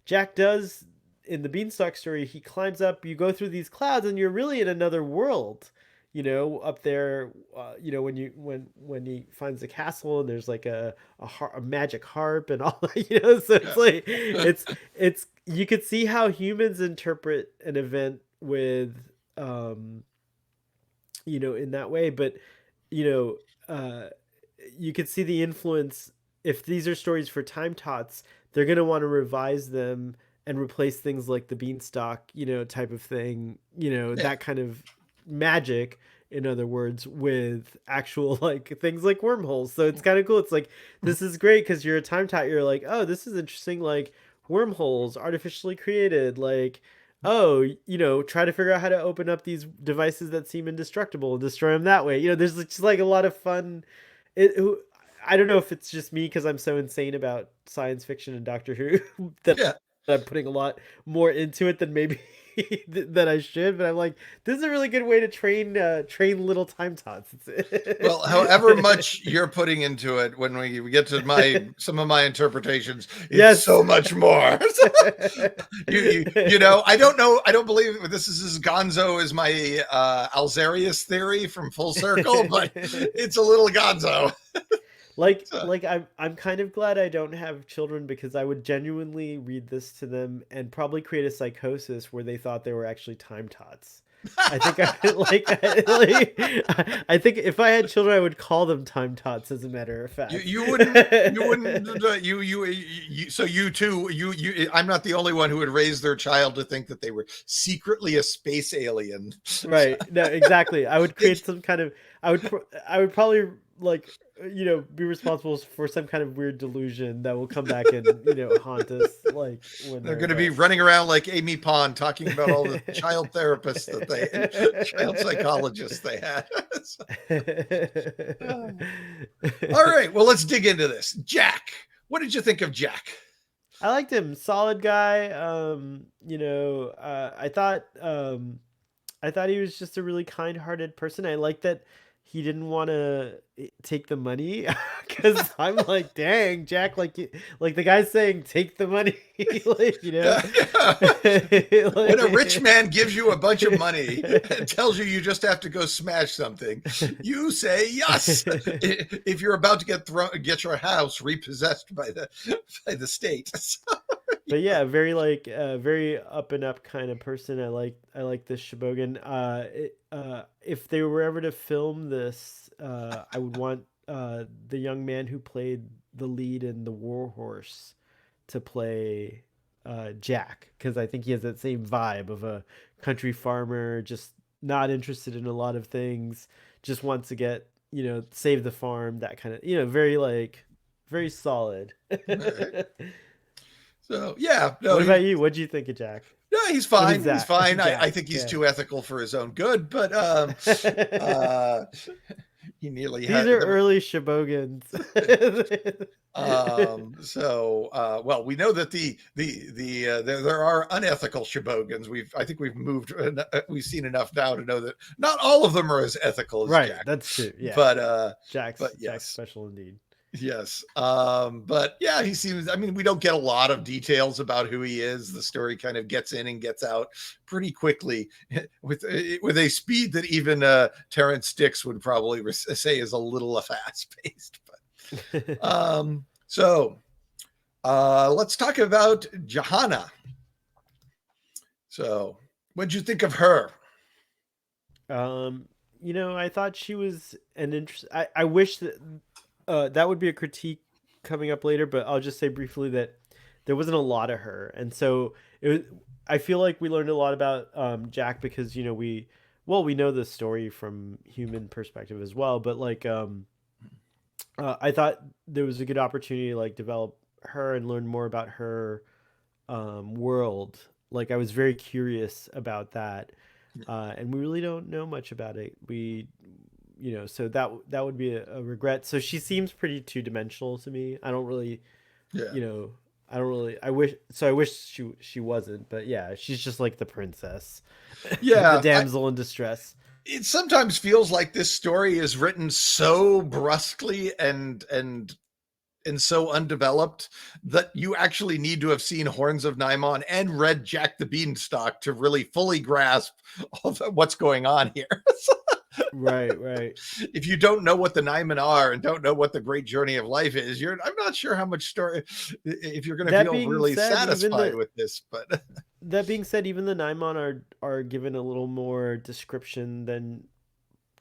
Jack does. In the Beanstalk story, he climbs up, you go through these clouds, and you're really in another world, up there, when he finds the castle, and there's like a magic harp and all that, so it's like, it's you could see how humans interpret an event with, in that way, but, you could see the influence. If these are stories for time tots, they're going to want to revise them and replace things like the Beanstalk, type of thing, that kind of magic, in other words, with actual like things like wormholes. So it's kind of cool. It's like, this is great because you're a time tot. You're like, oh, this is interesting. Like, wormholes artificially created. Like, oh, try to figure out how to open up these devices that seem indestructible and destroy them that way. There's just like a lot of fun. I don't know if it's just me because I'm so insane about science fiction and Doctor Who that I'm putting a lot more into it than maybe that I should, but I'm like, this is a really good way to train little time tots. Well, however much you're putting into it, when we get to some of my interpretations, it's so much more. I don't know. I don't believe this is as gonzo as my Alzarius theory from Full Circle, but it's a little gonzo. Like I'm kind of glad I don't have children, because I would genuinely read this to them and probably create a psychosis where they thought they were actually time tots. I think I think if I had children, I would call them time tots. As a matter of fact, you wouldn't. So you too. I'm not the only one who would raise their child to think that they were secretly a space alien. Right? No, exactly. I would create some kind of. I would probably like, be responsible for some kind of weird delusion that will come back and haunt us. Like, when they're going to be running around like Amy Pond talking about all the child therapists child psychologists they had. All right, well, let's dig into this. Jack, what did you think of Jack? I liked him. Solid guy. I thought he was just a really kind-hearted person. I like that he didn't want to take the money because I'm like, dang, Jack, like the guy's saying, take the money, like When a rich man gives you a bunch of money and like, tells you just have to go smash something, you say yes. If you're about to get your house repossessed by the state. but yeah, very very up and up kind of person. I like this Shibogan. If they were ever to film this, I would want the young man who played the lead in the Warhorse to play Jack, because I think he has that same vibe of a country farmer, just not interested in a lot of things, just wants to get save the farm, that kind of very very solid. Right. So yeah, no, What about you? What do you think of Jack? no, he's I mean fine. He's Zach. fine. I Jack. think he's Yeah. too ethical for his own good, but uh, he nearly These had are the early Shibogans. well, we know that there are unethical Shibogans. I think we've seen enough now to know that not all of them are as ethical as Right, Jack. that's true. Yeah. But Jack's yes. special indeed. Yes. But yeah, he seems, I mean, we don't get a lot of details about who he is. The story kind of gets in and gets out pretty quickly with a speed that even Terrence Dix would probably say is a little fast paced. But let's talk about Johanna. So what'd you think of her? I thought she was an interest. I wish that that would be a critique coming up later, but I'll just say briefly that there wasn't a lot of her, and so it was. I feel like we learned a lot about Jack because we know the story from human perspective as well, but I thought there was a good opportunity to like develop her and learn more about her world. Like I was very curious about that, and we really don't know much about it. So that would be a regret. So she seems pretty two dimensional to me. I don't really, Yeah. you know, I don't really. I wish she wasn't, but yeah, she's just like the princess, the Yeah. damsel in distress. It sometimes feels like this story is written so brusquely and so undeveloped that you actually need to have seen Horns of Nimon and read Jack the Beanstalk to really fully grasp what's going on here. Right, right. If you don't know what the Nimon are and don't know what the great journey of life is, I'm not sure how much story, if you're going to That feel being really said, satisfied with this, but even the Naimon are given a little more description than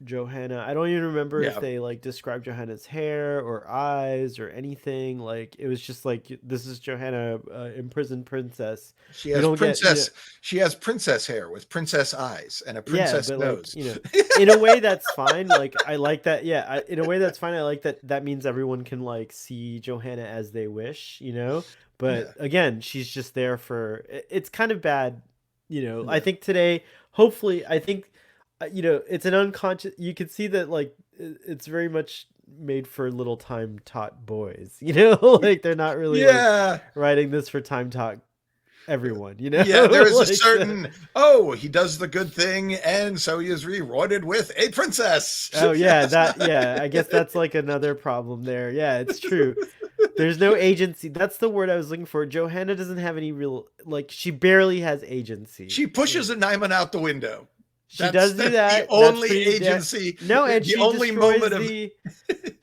Johanna. I don't even remember if yeah. they like described Johanna's hair or eyes or anything. Like it was just like this is Johanna, imprisoned princess. She We has don't get she has princess hair with princess eyes and a yeah, princess but nose. in a way that's fine. Like I like that. Yeah, in a way that's fine. I like that. That means everyone can like see Johanna as they wish. But Yeah. again, she's just there for. It's kind of bad. I Yeah. think today, hopefully, I think, it's an unconscious. You can see that like it's very much made for little time taught boys. Like they're not really like Yeah. writing this for time taught everyone. Yeah, there is a Like so. certain, he does the good thing, and so he is rewarded with a princess. Oh yeah, I guess that's like another problem there. Yeah, it's true. There's no agency. That's the word I was looking for. Johanna doesn't have any real like she barely has agency. She pushes a Nyman out the window. She does do That's the that. That's only pretty agency, no, and the she only destroys moment of.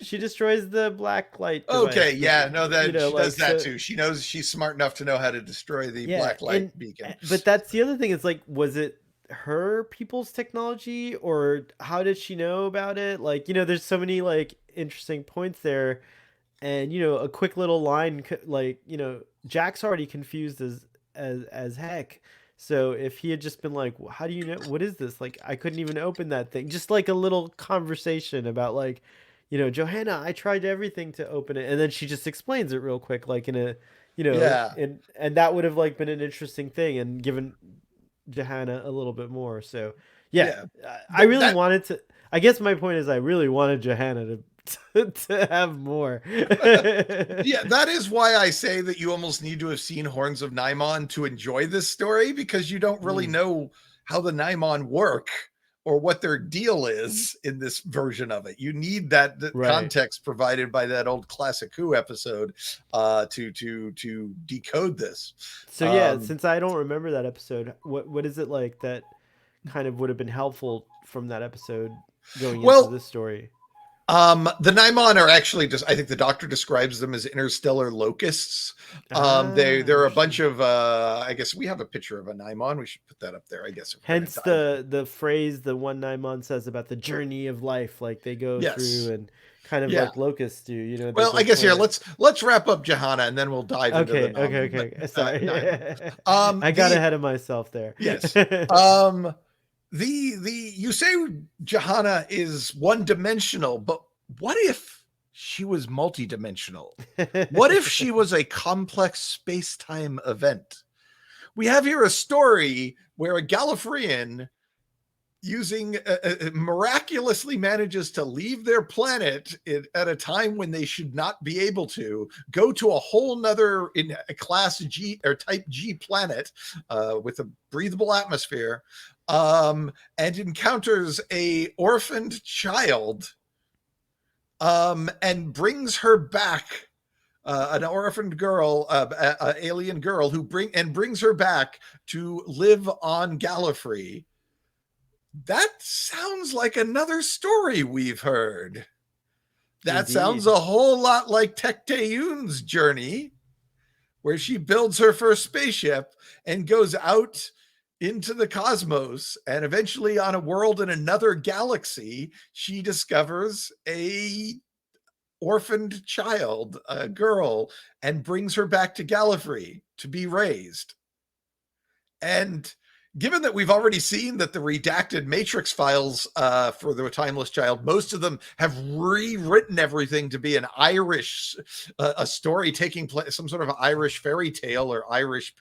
she destroys the black light device. Okay, yeah, no, that she like does that so too. She knows she's smart enough to know how to destroy the yeah, black light beacon. but that's the other thing is like was it her people's technology or how did she know about it? Like, there's so many like interesting points there. And a quick little line like Jack's already confused as heck, so if he had just been like, well, how do you know what is this, like I couldn't even open that thing, just like a little conversation about like Johanna, I tried everything to open it, and then she just explains it real quick like in a Yeah, and that would have like been an interesting thing and given Johanna a little bit more. So yeah, yeah. I really That wanted to. I guess my point is I really wanted Johanna to have more. Yeah, that is why I say that you almost need to have seen Horns of Nimon to enjoy this story, because you don't really know how the Nimon work or what their deal is in this version of it. You need that Right. context provided by that old Classic Who episode to decode this. So yeah, since I don't remember that episode, what is it like that kind of would have been helpful from that episode going into Well, this story? the Nimon are actually just, I think the Doctor describes them as interstellar locusts. They're a bunch of I guess we have a picture of a Nimon. We should put that up there, I guess. Hence the phrase the one Nimon says about the journey of life, like they go through and kind of like locusts do, you know. Well, I guess here let's wrap up Johanna and then we'll dive into the Okay. Sorry. I got ahead of myself there. Yes. You say Johanna is one-dimensional, but what if she was multi-dimensional? What if she was a complex space-time event? We have here a story where a Gallifreyan miraculously manages to leave their planet at a time when they should not be able to, go to a whole nother in a class G or type G planet with a breathable atmosphere, and encounters a orphaned child, and brings her back, an orphaned girl, an alien girl brings her back to live on Gallifrey. That sounds like another story we've heard. That Indeed. Sounds a whole lot like Tecteun's journey, where she builds her first spaceship and goes out into the cosmos, and eventually on a world in another galaxy, she discovers a orphaned child, a girl, and brings her back to Gallifrey to be raised. And given that we've already seen that the redacted Matrix files for the Timeless Child, most of them have rewritten everything to be an Irish, a story taking place, some sort of Irish fairy tale or Irish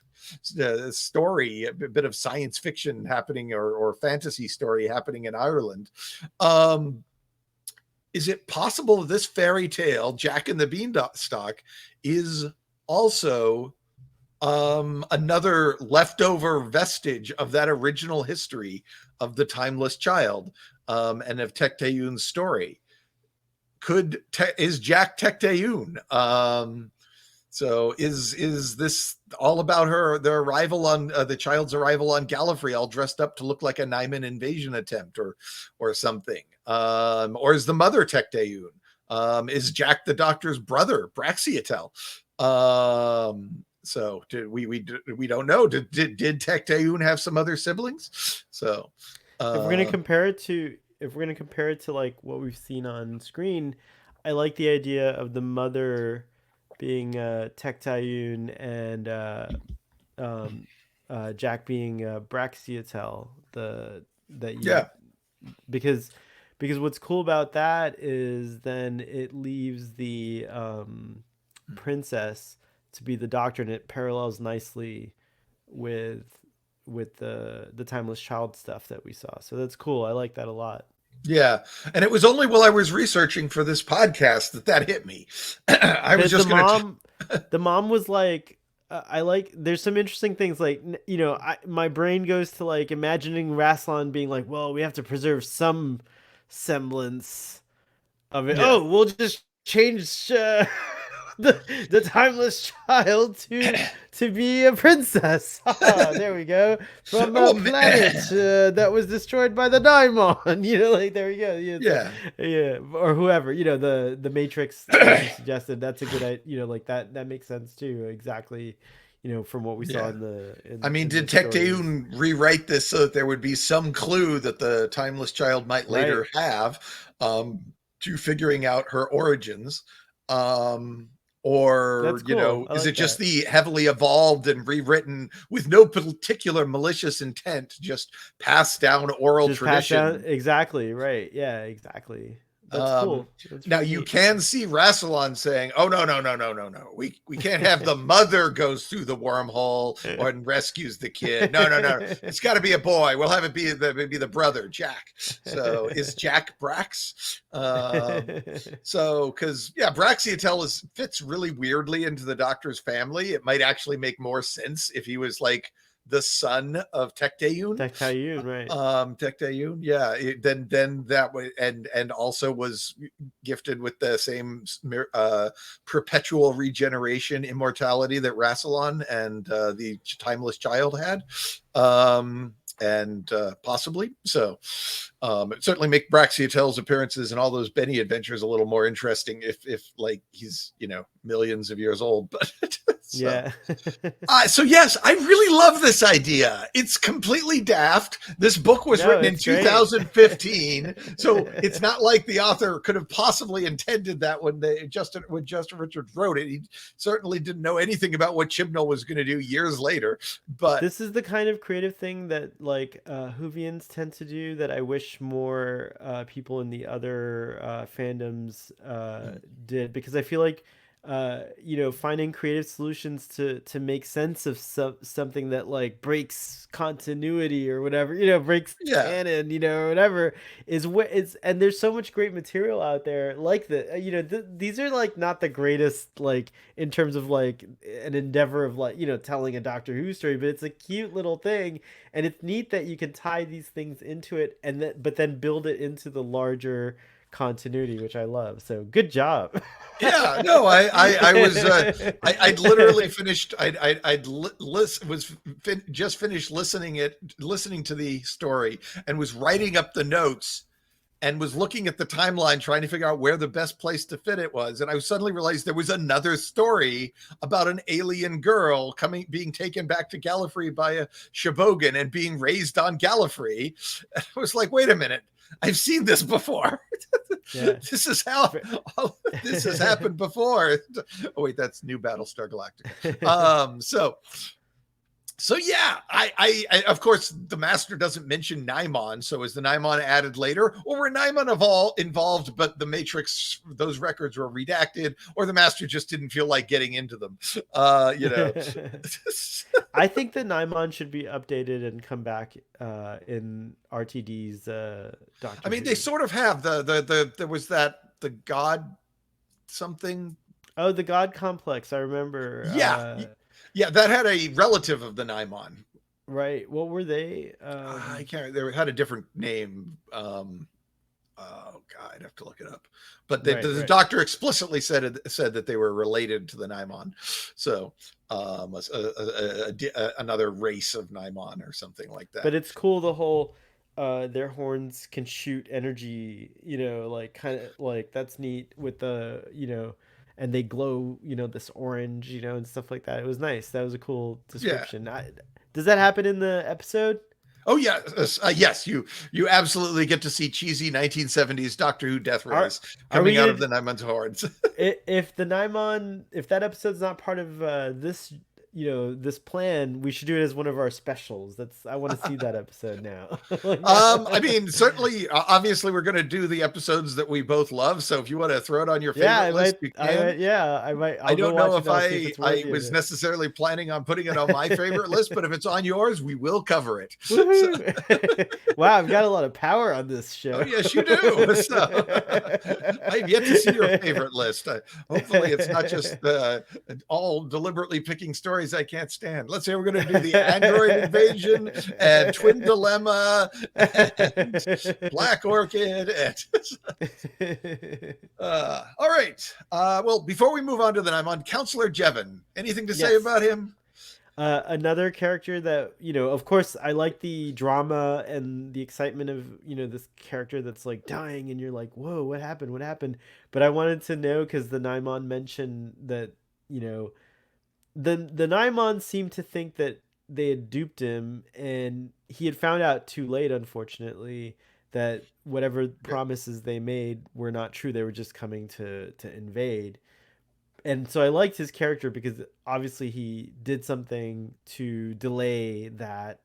story, a bit of science fiction happening or fantasy story happening in Ireland. Is it possible that this fairy tale, Jack and the Beanstalk, is also another leftover vestige of that original history of the Timeless Child, and of Tecteun's story? Is Jack Tecteun? So is this all about their arrival on the child's arrival on Gallifrey, all dressed up to look like a Nyman invasion attempt or something? Or is the mother Tecteun? Is Jack the Doctor's brother, Braxiatel? So we don't know. Did Tecteun have some other siblings? So if we're gonna compare it to like what we've seen on screen, I like the idea of the mother being Tecteun and Jack being Braxiatel. Because what's cool about that is then it leaves the princess to be the Doctor, and it parallels nicely with the Timeless Child stuff that we saw. So that's cool. I like that a lot. Yeah, and it was only while I was researching for this podcast that hit me. I was just the mom was like, there's some interesting things, like, you know, my brain goes to like imagining Rassilon being like, well, we have to preserve some semblance of it. Yeah. Oh, we'll just change the Timeless Child to be a princess. There we go. From a planet that was destroyed by the Daimon. You know, like, there we go. Yeah. Or whoever, you know, the Matrix suggested. That's a good idea. You know, like that makes sense too. Exactly. You know, from what we saw in the. Did Tecteun rewrite this so that there would be some clue that the Timeless Child might later have to figuring out her origins? Or, cool. You know, is it just the heavily evolved and rewritten with no particular malicious intent, just passed down oral tradition? Exactly. Right. Yeah, exactly. That's cool. That's Now really you neat. can see Rassilon saying, "Oh no, no, no, no, no, no! We can't have the mother goes through the wormhole or and rescues the kid. No, no, no! It's got to be a boy. We'll have it be the brother, Jack. So is Jack Brax? So because Braxiatel fits really weirdly into the Doctor's family. It might actually make more sense if he was like the son of Tecteun. Tecteun, right? Tecteun, yeah. Then that way, and also was gifted with the same perpetual regeneration immortality that Rassilon and the timeless child had. And possibly so. It certainly make Braxiatel's appearances and all those Benny adventures a little more interesting if like he's millions of years old. But Yeah. so yes, I really love this idea. It's completely daft. This book was No, written in it's great. 2015, so it's not like the author could have possibly intended that when Justin Richards wrote it. He certainly didn't know anything about what Chibnall was going to do years later. But This is the kind of creative thing that like Whovians tend to do that I wish more people in the other fandoms did, because I feel like finding creative solutions to make sense of something that like breaks continuity or whatever, breaks yeah, canon, or whatever, is what is. And there's so much great material out there like that. These are like not the greatest, like in terms of like an endeavor of like telling a Doctor Who story, but it's a cute little thing, and it's neat that you can tie these things into it, and but then build it into the larger continuity, which I love. So good job. yeah. No, I was I'd literally finished. Just finished listening to the story and was writing up the notes and was looking at the timeline trying to figure out where the best place to fit it was. And I suddenly realized there was another story about an alien girl being taken back to Gallifrey by a Shibogan and being raised on Gallifrey. I was like, wait a minute, I've seen this before. Yeah. This is how this has happened before. Oh wait, that's New Battlestar Galactica. So yeah, I of course the Master doesn't mention Naimon. So is the Naimon added later, or were Naimon involved, but the Matrix, those records were redacted, or the Master just didn't feel like getting into them? I think the Naimon should be updated and come back in RTD's Doctor I mean, Who. they sort of have there was the God something. Oh, the God Complex. I remember. Yeah, that had a relative of the Naimon. Right. What were they? I can't. They had a different name. Oh God, I'd have to look it up. But the Doctor explicitly said that they were related to the Naimon. So another race of Naimon or something like that. But it's cool, the whole their horns can shoot energy. Like kind of like that's neat with the and they glow, this orange, and stuff like that. It was nice. That was a cool description. Yeah. Does that happen in the episode? Oh yeah, yes. You absolutely get to see cheesy 1970s Doctor Who death rays coming out of the Naimon's horns. If that episode's not part of this this plan, we should do it as one of our specials. I want to see that episode now. I mean, certainly, obviously, we're going to do the episodes that we both love. So if you want to throw it on your favorite list, you can. I might. I don't know if I was necessarily planning on putting it on my favorite list, but if it's on yours, we will cover it. Wow, I've got a lot of power on this show. Oh, yes, you do. So, I've yet to see your favorite list. Hopefully, it's not just all deliberately picking stories I can't stand. Let's say we're going to do the android invasion and twin dilemma and Black Orchid. All right. Well, before we move on to the Naimon, Counselor Jevon, anything to say about him? Another character that, of course, I like the drama and the excitement of, this character that's like dying and you're like, whoa, what happened? What happened? But I wanted to know, because the Naimon mentioned that, the Naimon seemed to think that they had duped him, and he had found out too late, unfortunately, that whatever promises they made were not true. They were just coming to invade. And so I liked his character because obviously he did something to delay that.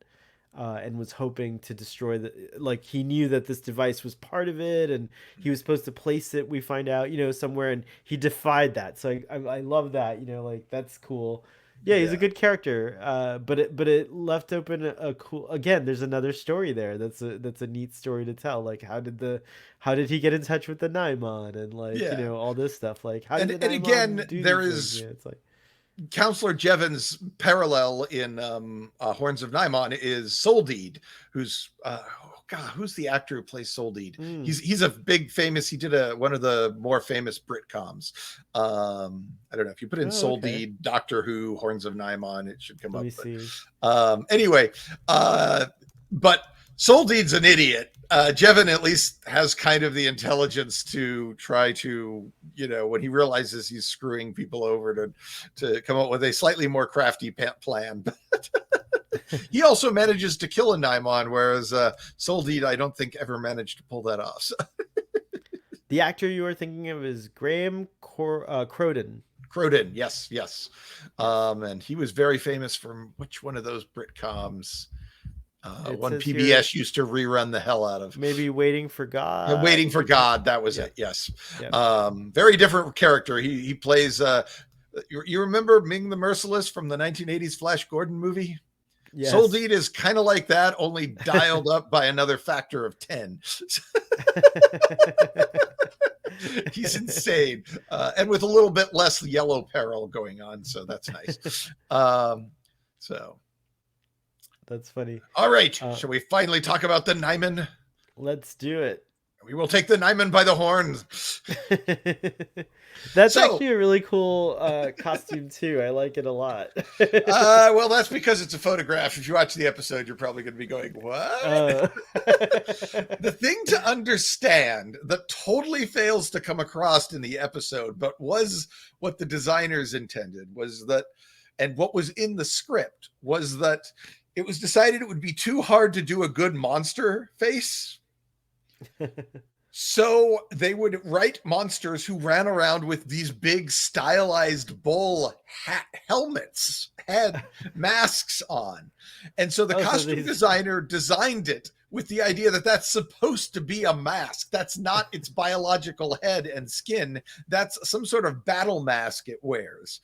and was hoping to destroy like he knew that this device was part of it, and he was supposed to place it. We find out, somewhere, and he defied that. So I love that. Like that's cool. Yeah, he's a Yeah. good character. But it left open a cool. Again, there's another story there. That's a neat story to tell. Like how did he get in touch with the Naimon, and like Yeah. all this stuff. Like how did And the and again, Naimon do there these things? is Yeah, it's like Counselor Jevon's parallel in Horns of Nimon is Soldeed, who's who's the actor who plays Soldeed? He's a big famous. He did one of the more famous Britcoms. I don't know if you put in Soldeed, Doctor Who, Horns of Nimon, it should come Let up. me see. Anyway, but Soldeed's an idiot. Jevon at least has kind of the intelligence to try to, when he realizes he's screwing people over, to come up with a slightly more crafty plan. He also manages to kill a Naimon, whereas Soldeed, I don't think, ever managed to pull that off. So. The actor you are thinking of is Graham Croden. Croden, yes. And he was very famous from which one of those Britcoms? One PBS used to rerun the hell out of. Maybe Waiting for God. Waiting for God, that was it. Yes. Very different character. He plays. You remember Ming the Merciless from the 1980s Flash Gordon movie? Yes. Soldeed is kind of like that, only dialed up by another factor of 10. He's insane, and with a little bit less yellow peril going on, so that's nice. So. That's funny. All right. Shall we finally talk about the Naiman? Let's do it. We will take the Naiman by the horns. That's actually a really cool costume too. I like it a lot. Well, that's because it's a photograph. If you watch the episode, you're probably going to be going, what? The thing to understand that totally fails to come across in the episode, but was what the designers intended, was that, and what was in the script, was that it was decided it would be too hard to do a good monster face. So they would write monsters who ran around with these big stylized bull helmets, head masks on. And so the costume designer designed it with the idea that that's supposed to be a mask. That's not its biological head and skin. That's some sort of battle mask it wears.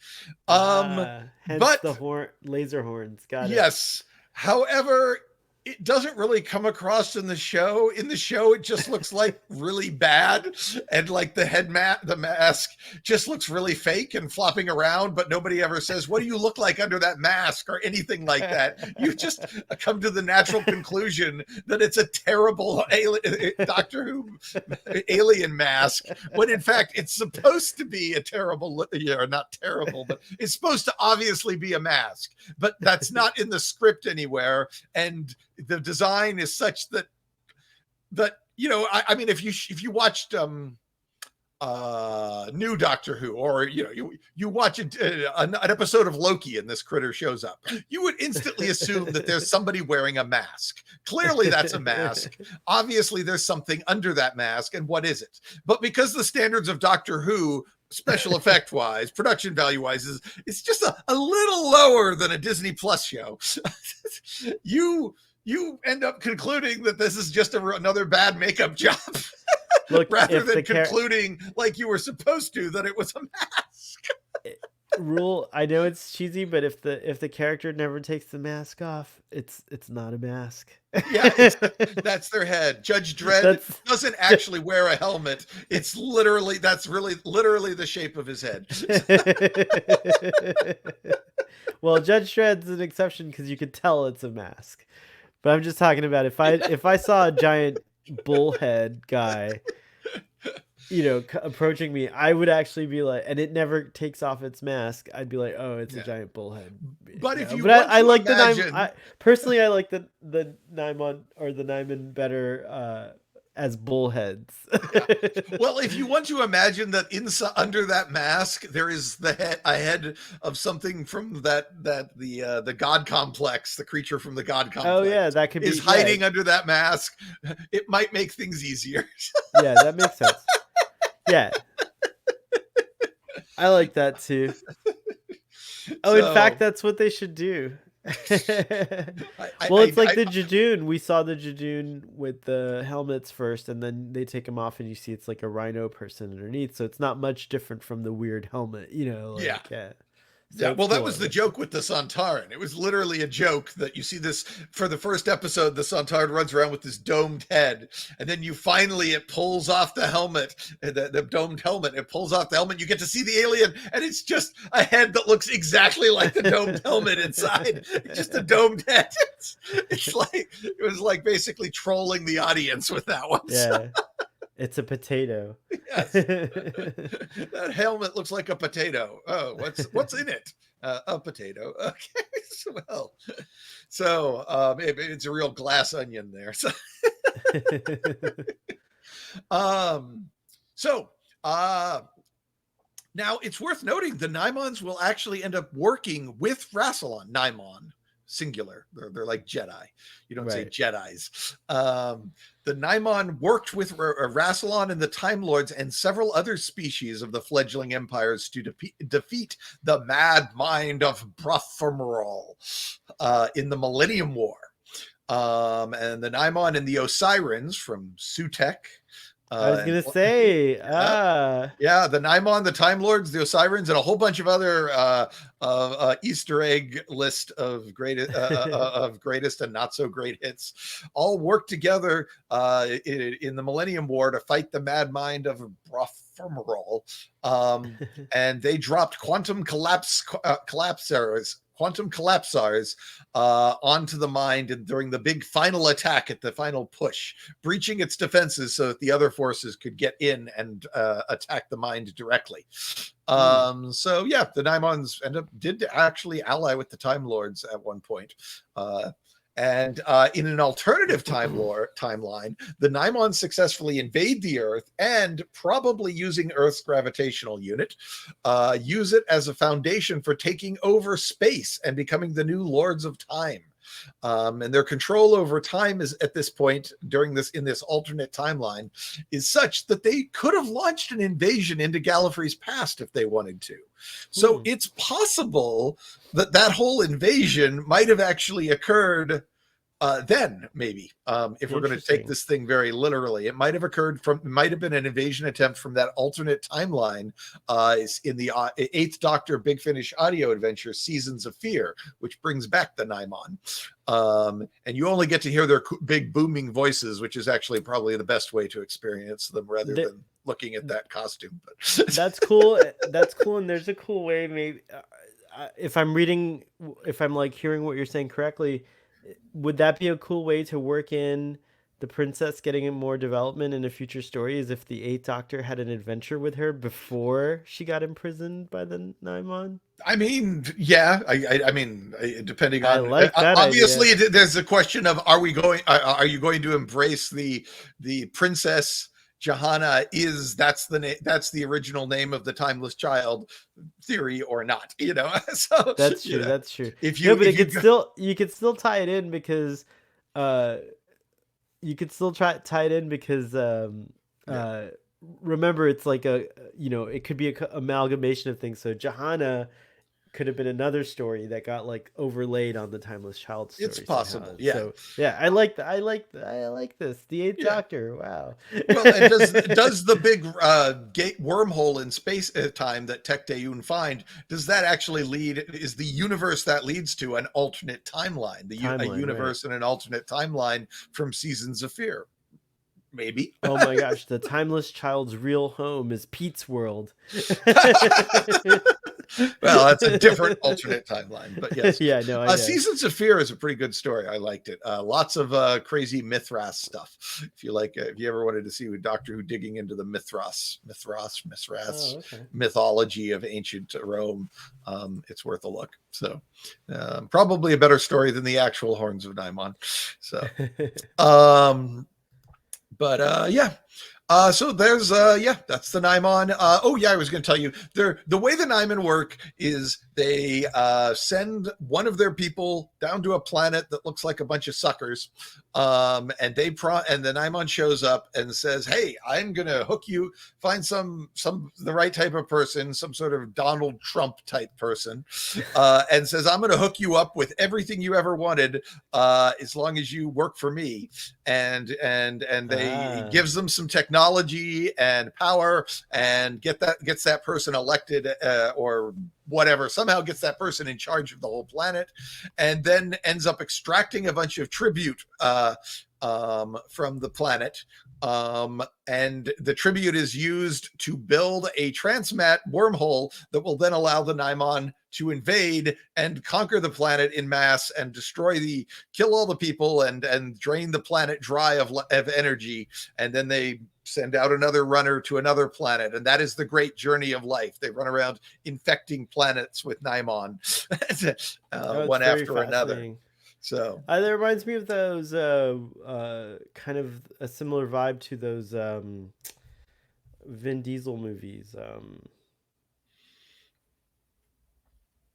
Hence but the laser horns. Got it. Yes. However, it doesn't really come across in the show. In the show, it just looks like really bad. And like the mask just looks really fake and flopping around, but nobody ever says, what do you look like under that mask or anything like that? You just come to the natural conclusion that it's a terrible Doctor Who alien mask, when in fact it's supposed to be a terrible, or not terrible, but it's supposed to obviously be a mask, but that's not in the script anywhere. And the design is such that I mean, if you watched new Doctor Who, or you watch an episode of Loki and this critter shows up, you would instantly assume that there's somebody wearing a mask. Clearly that's a mask. Obviously there's something under that mask, and what is it? But because the standards of Doctor Who, special effect wise, production value wise, it's just a little lower than a Disney Plus show. You end up concluding that this is just another bad makeup job. Look, rather than concluding like you were supposed to, that it was a mask. Rule, I know it's cheesy, but if the character never takes the mask off, it's not a mask. Yeah, that's their head. Judge Dredd doesn't actually wear a helmet. It's literally the shape of his head. Well, Judge Dredd's an exception because you could tell it's a mask. But I'm just talking about if I saw a giant bullhead guy, approaching me, I would actually be like, and it never takes off its mask, I'd be like, oh, it's a giant bullhead. But if you, but I like imagine... the Naimon. Personally, I like the Naimon or the Naiman better as bullheads. Well, if you want to imagine that under that mask there is a head of something from the God complex, the creature from the God complex. Oh yeah, that could be hiding under that mask. It might make things easier. Yeah, that makes sense. Yeah, I like that too. Oh, in fact, that's what they should do. Well, it's like the Jadoon. We saw the Jadoon with the helmets first, and then they take them off, and you see it's like a rhino person underneath. So it's not much different from the weird helmet, Yeah. So yeah, well, that cool. was the joke with the Sontaran. It was literally a joke that you see this for the first episode. The Sontaran runs around with this domed head, and then it pulls off the helmet, the domed helmet. It pulls off the helmet. You get to see the alien, and it's just a head that looks exactly like the domed helmet inside. It's just a domed head. It was like basically trolling the audience with that one. Yeah. It's a potato. Yes. That helmet looks like a potato. Oh, what's in it? A potato. Okay. So maybe it's a real glass onion there. So, now it's worth noting the Naimons will actually end up working with Rassilon. Naimon, singular. They're like Jedi. You don't say Jedis. The Naimon worked with Rassilon and the Time Lords and several other species of the fledgling empires to defeat the mad mind of Brothermerol in the Millennium War. And the Naimon and the Osirans from Sutek. I was gonna say, the Naimon, the Time Lords, the Osirans, and a whole bunch of other Easter egg list of greatest and not so great hits, all worked together in the Millennium War to fight the mad mind of Brothermerol, and they dropped quantum collapsars onto the mind and during the big final attack at the final push, breaching its defenses so that the other forces could get in and attack the mind directly. So yeah, the Naimons did actually ally with the Time Lords at one point. And in an alternative timeline, the Naimons successfully invade the Earth and, probably using Earth's gravitational unit, use it as a foundation for taking over space and becoming the new Lords of Time. And their control over time is at this point in this alternate timeline is such that they could have launched an invasion into Gallifrey's past if they wanted to. So it's possible that whole invasion might have actually occurred then, maybe, if we're going to take this thing very literally. It might have been an invasion attempt from that alternate timeline in the 8th Doctor Big Finish audio adventure, Seasons of Fear, which brings back the Naimon. And you only get to hear their big booming voices, which is actually probably the best way to experience them rather than looking at that costume. But that's cool. That's cool. And there's a cool way, maybe, if I'm like hearing what you're saying correctly, would that be a cool way to work in the princess getting more development in a future story, is if the 8th Doctor had an adventure with her before she got imprisoned by the Naimon? I mean, yeah. I mean, depending on, like that obviously, idea. There's a question of are you going to embrace the princess Johanna? That's the original name of the timeless child theory or not? So that's true. That's true. If you, but you could still tie it in because remember, it's like it could be a amalgamation of things. So Johanna could have been another story that got like overlaid on the timeless child story. It's possible. Somehow. Yeah. So yeah, I like this. The 8th Doctor. Wow. Well, and does the big gate wormhole in space time that Tecteun find, does that actually is the universe that leads to an alternate timeline, a universe in an alternate timeline from Seasons of Fear? Maybe. Oh my gosh, the timeless child's real home is Pete's world. Well, that's a different alternate timeline, but yes. Yeah, no, I know. Seasons of Fear is a pretty good story. I liked it. Lots of crazy Mithras stuff. If you ever wanted to see Doctor Who digging into the Mithras mythology of ancient Rome, it's worth a look. So, probably a better story than the actual Horns of Naimon. So, but yeah. So there's that's the Nymon. Oh yeah, I was going to tell you the way the Nyman work is they send one of their people down to a planet that looks like a bunch of suckers, and and the Nymon shows up and says, "Hey, I'm going to hook you. Find some the right type of person, some sort of Donald Trump type person, and says I'm going to hook you up with everything you ever wanted, as long as you work for me." And they gives them some technology and power and gets that person elected, or whatever, somehow gets that person in charge of the whole planet, and then ends up extracting a bunch of tribute from the planet, and the tribute is used to build a transmat wormhole that will then allow the Nymon to invade and conquer the planet in mass and kill all the people and drain the planet dry of energy. And then they send out another runner to another planet, and that is the great journey of life. They run around infecting planets with Nymon, one after another. So that reminds me of those kind of a similar vibe to those Vin Diesel movies.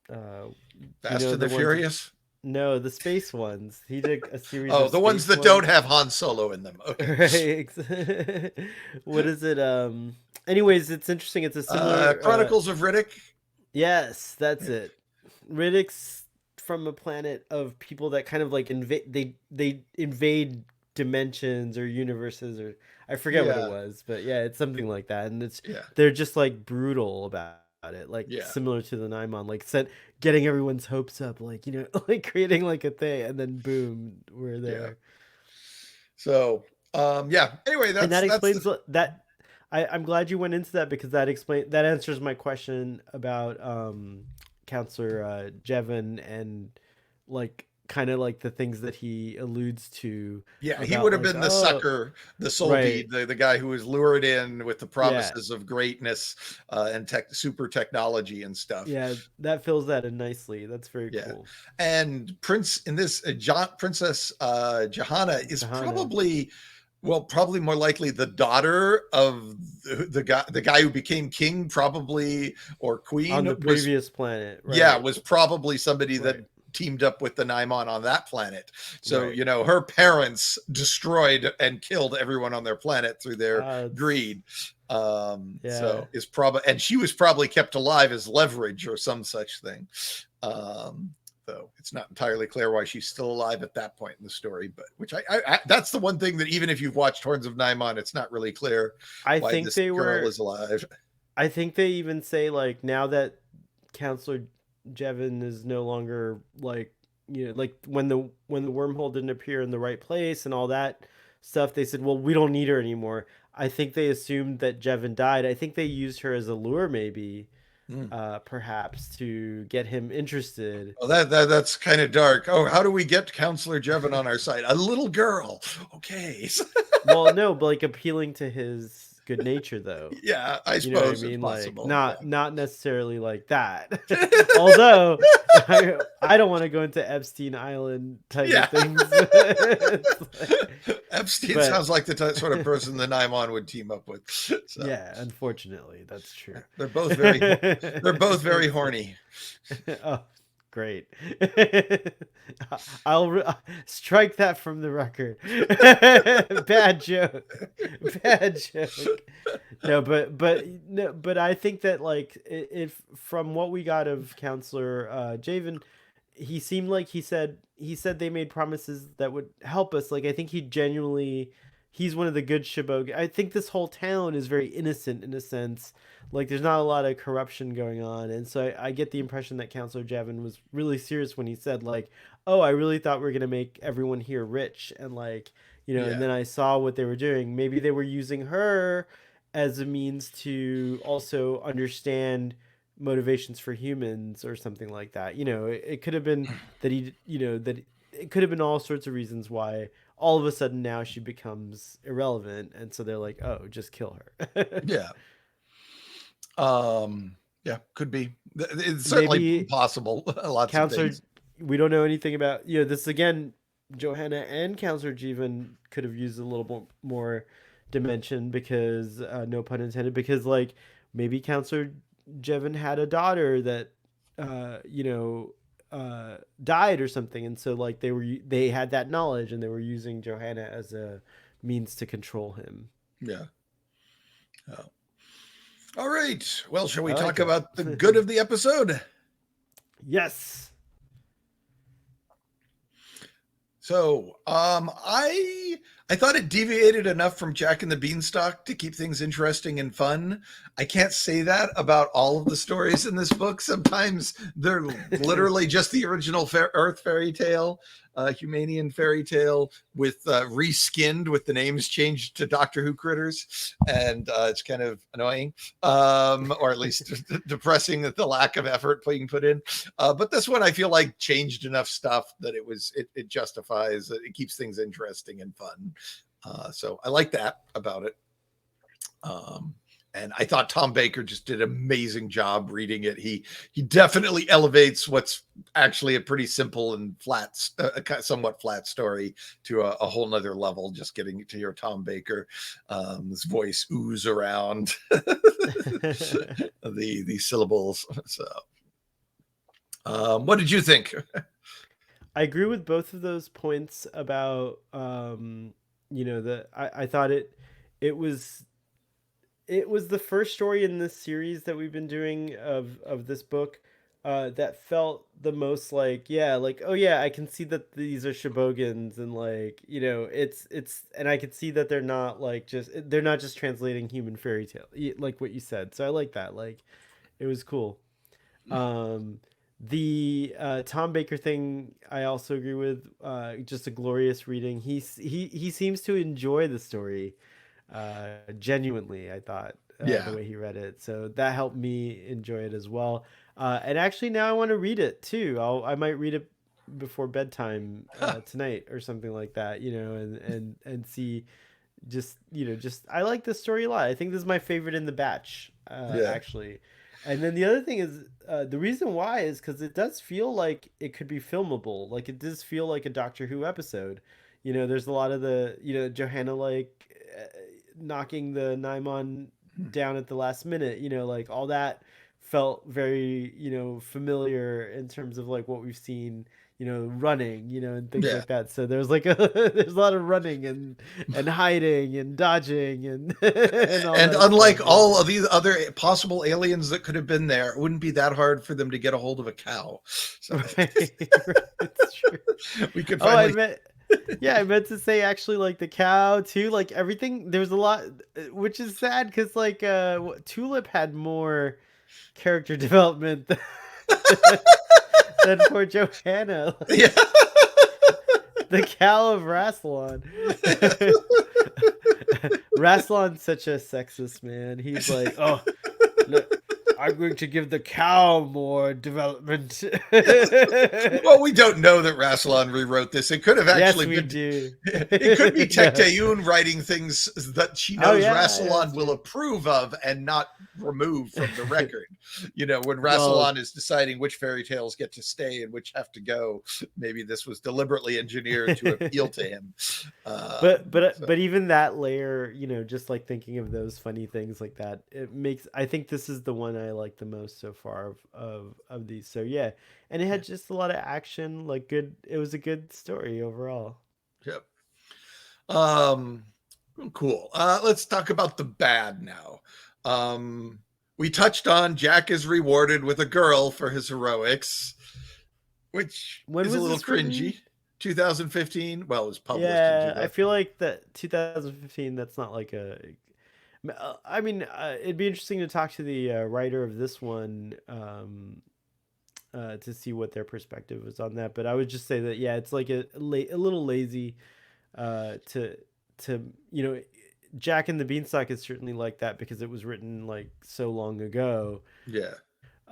Fast and the Furious? No, the space ones. He did a series. Oh, the ones that don't have Han Solo in them. Okay. Right. What is it? Anyways, it's interesting. It's a similar Chronicles of Riddick. Yes, that's it. Riddick's from a planet of people that kind of like invade. They invade dimensions or universes, or I forget what it was, but yeah, it's something like that. And they're just like brutal about it, like similar to the Nymon, like getting everyone's hopes up, like, you know, like creating like a thing, and then boom, we're there. So anyway, that explains that. I'm glad you went into that, because that answers my question about Counselor Jevin, and like kind of like the things that he alludes to. Yeah, he would have been the sucker, the soul bead, the guy who was lured in with the promises of greatness and super technology and stuff. Yeah, that fills that in nicely. That's very cool. And Princess Johanna is probably more likely the daughter of the guy who became king, probably, or queen on the previous planet. Right? Yeah, was probably somebody that teamed up with the Nymon on that planet. So, you know, her parents destroyed and killed everyone on their planet through their greed. So is probably, and she was probably kept alive as leverage or some such thing. Though it's not entirely clear why she's still alive at that point in the story, but which I that's the one thing that even if you've watched Horns of Nymon, it's not really clear. I think this girl is alive. I think they even say, like, now that Counselor Jevin is no longer, like, you know, like when the wormhole didn't appear in the right place and all that stuff, they said, well, we don't need her anymore. I think they assumed that Jevin died. I think they used her as a lure, maybe, perhaps, to get him interested. Oh, that's kind of dark. Oh, how do we get Counselor Jevin on our side? A little girl. Okay. Well, no, but like appealing to his good nature, though. Yeah, I suppose, you know what I mean? It's possible. Like, not necessarily like that. Although I don't want to go into Epstein Island type of things. Epstein sounds like the sort of person the Nymon would team up with. So. Yeah, unfortunately, that's true. They're both very horny. Oh, great. I'll strike that from the record. Bad joke. No, but I think that, like, if from what we got of Counselor Javen, he seemed like he said they made promises that would help us. Like, I think he's one of the good Shibog. I think this whole town is very innocent in a sense. Like, there's not a lot of corruption going on. And so I get the impression that Counselor Jevin was really serious when he said, like, oh, I really thought we were going to make everyone here rich. And, like, you know, and then I saw what they were doing. Maybe they were using her as a means to also understand motivations for humans or something like that. You know, it could have been that it could have been all sorts of reasons why all of a sudden now she becomes irrelevant. And so they're like, oh, just kill her. Could be. It's certainly maybe possible. Lots Counselor, of things. We don't know anything about, this again. Johanna and Counselor Jeevan could have used a little bit more dimension because no pun intended, because like maybe Counselor Jevon had a daughter that you know died or something, and so like they had that knowledge and they were using Johanna as a means to control him. Yeah. Oh. All right. Well, shall we I like talk about the good that. of the episode? Yes. So, I thought it deviated enough from Jack and the Beanstalk to keep things interesting and fun. I can't say that about all of the stories in this book. Sometimes they're literally just the original Earth fairy tale, Humanian fairy tale with reskinned with the names changed to Doctor Who critters, and it's kind of annoying, or at least depressing that the lack of effort being put in. But this one I feel like changed enough stuff that it justifies it keeps things interesting and fun. So I like that about it. And I thought Tom Baker just did an amazing job reading it. He definitely elevates what's actually a pretty simple and flat, somewhat flat story to a whole nother level. Just getting to hear Tom Baker, his voice ooze around the syllables. So, what did you think? I agree with both of those points about I thought it was the first story in this series that we've been doing of this book that felt the most like, yeah, like, oh yeah, I can see that these are Shibogans, and like, it's and I could see that they're not just translating human fairy tale, like what you said. So I like that. Like, it was cool. um the Tom Baker thing, I also agree with. Just a glorious reading. He seems to enjoy the story genuinely, I thought, the Yeah. way he read it. So that helped me enjoy it as well. And actually, now I want to read it too. I might read it before bedtime tonight or something like that. And see, just I like this story a lot. I think this is my favorite in the batch, Yeah. actually. And then the other thing is, the reason why is because it does feel like it could be filmable. Like, it does feel like a Doctor Who episode. There's a lot of the Johanna, like, knocking the Naimon down at the last minute. Like, all that felt very familiar in terms of like what we've seen, running, and things Yeah. like that. So there's like there's a lot of running and hiding and dodging and and all And that stuff. unlike all of these other possible aliens that could have been there, it wouldn't be that hard for them to get a hold of a cow. So Right, it's true. we could Oh, I finally. meant, yeah, I meant to say actually, like the cow too, like everything. There's a lot, which is sad because like Tulip had more character development than poor Johanna. Yeah. Like, the cow of Rassilon. Rassilon's such a sexist man. He's like, oh, look, I'm going to give the cow more development. Well, we don't know that Rassilon rewrote this. It could have Yes, actually we been. do. It could be No. Tecteun writing things that she Oh knows yeah, yeah, Rassilon that's will true. approve of and not remove from the record. When Well, Rassilon is deciding which fairy tales get to stay and which have to go, maybe this was deliberately engineered to appeal to him. So, but even that layer, just like thinking of those funny things like that, it makes, I think this is the one I like the most so far of these. So yeah, and it yeah, had just a lot of action, like good. It was a good story overall. yep. Um, cool. Let's talk about the bad now. We touched on Jack is rewarded with a girl for his heroics, which When is a was little this written? cringy. 2015. Well, it was published in Yeah, I 2000. feel like that 2015. That's not like a. I mean, it'd be interesting to talk to the writer of this one, to see what their perspective was on that. But I would just say that, yeah, it's like a little lazy, to you know, Jack and the Beanstalk is certainly like that because it was written like so long ago. Yeah.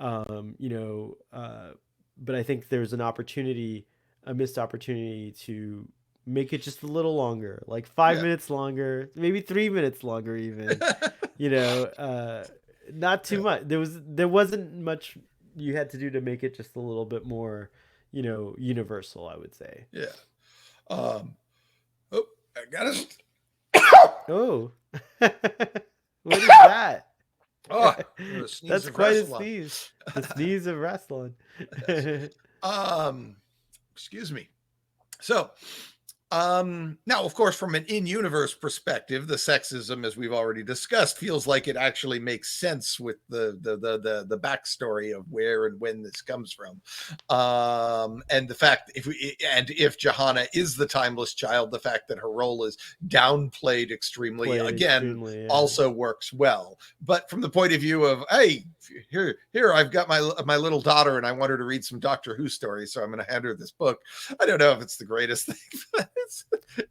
You know, but I think there's a missed opportunity to make it just a little longer, like five Yeah. minutes longer, maybe 3 minutes longer, even. You know, not too Yeah. much. There wasn't much you had to do to make it just a little bit more, universal, I would say. Yeah. Oh, I got it. Oh. What is that? Oh, the sneeze That's of quite a Rassilon. sneeze. The sneeze of Rassilon. Yes. Excuse me. So, now, of course, from an in-universe perspective, the sexism, as we've already discussed, feels like it actually makes sense with the backstory of where and when this comes from, and the fact if Johanna is the timeless child, the fact that her role is downplayed extremely, Played again, extremely, yeah. also works well. But from the point of view of, hey, here I've got my little daughter and I want her to read some Doctor Who stories, so I'm going to hand her this book. I don't know if it's the greatest thing.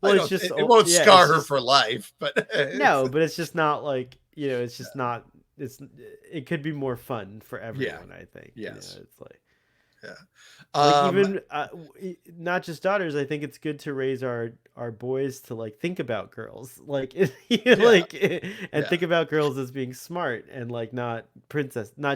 Well, it's just, it won't yeah, scar it's her just, for life, but no, but it's just not like, it's just not, it's, it could be more fun for yeah, everyone, I think. yes, It's like, yeah, like even not just daughters, I think it's good to raise our boys to like think about girls, like yeah, like and yeah. think about girls as being smart and like not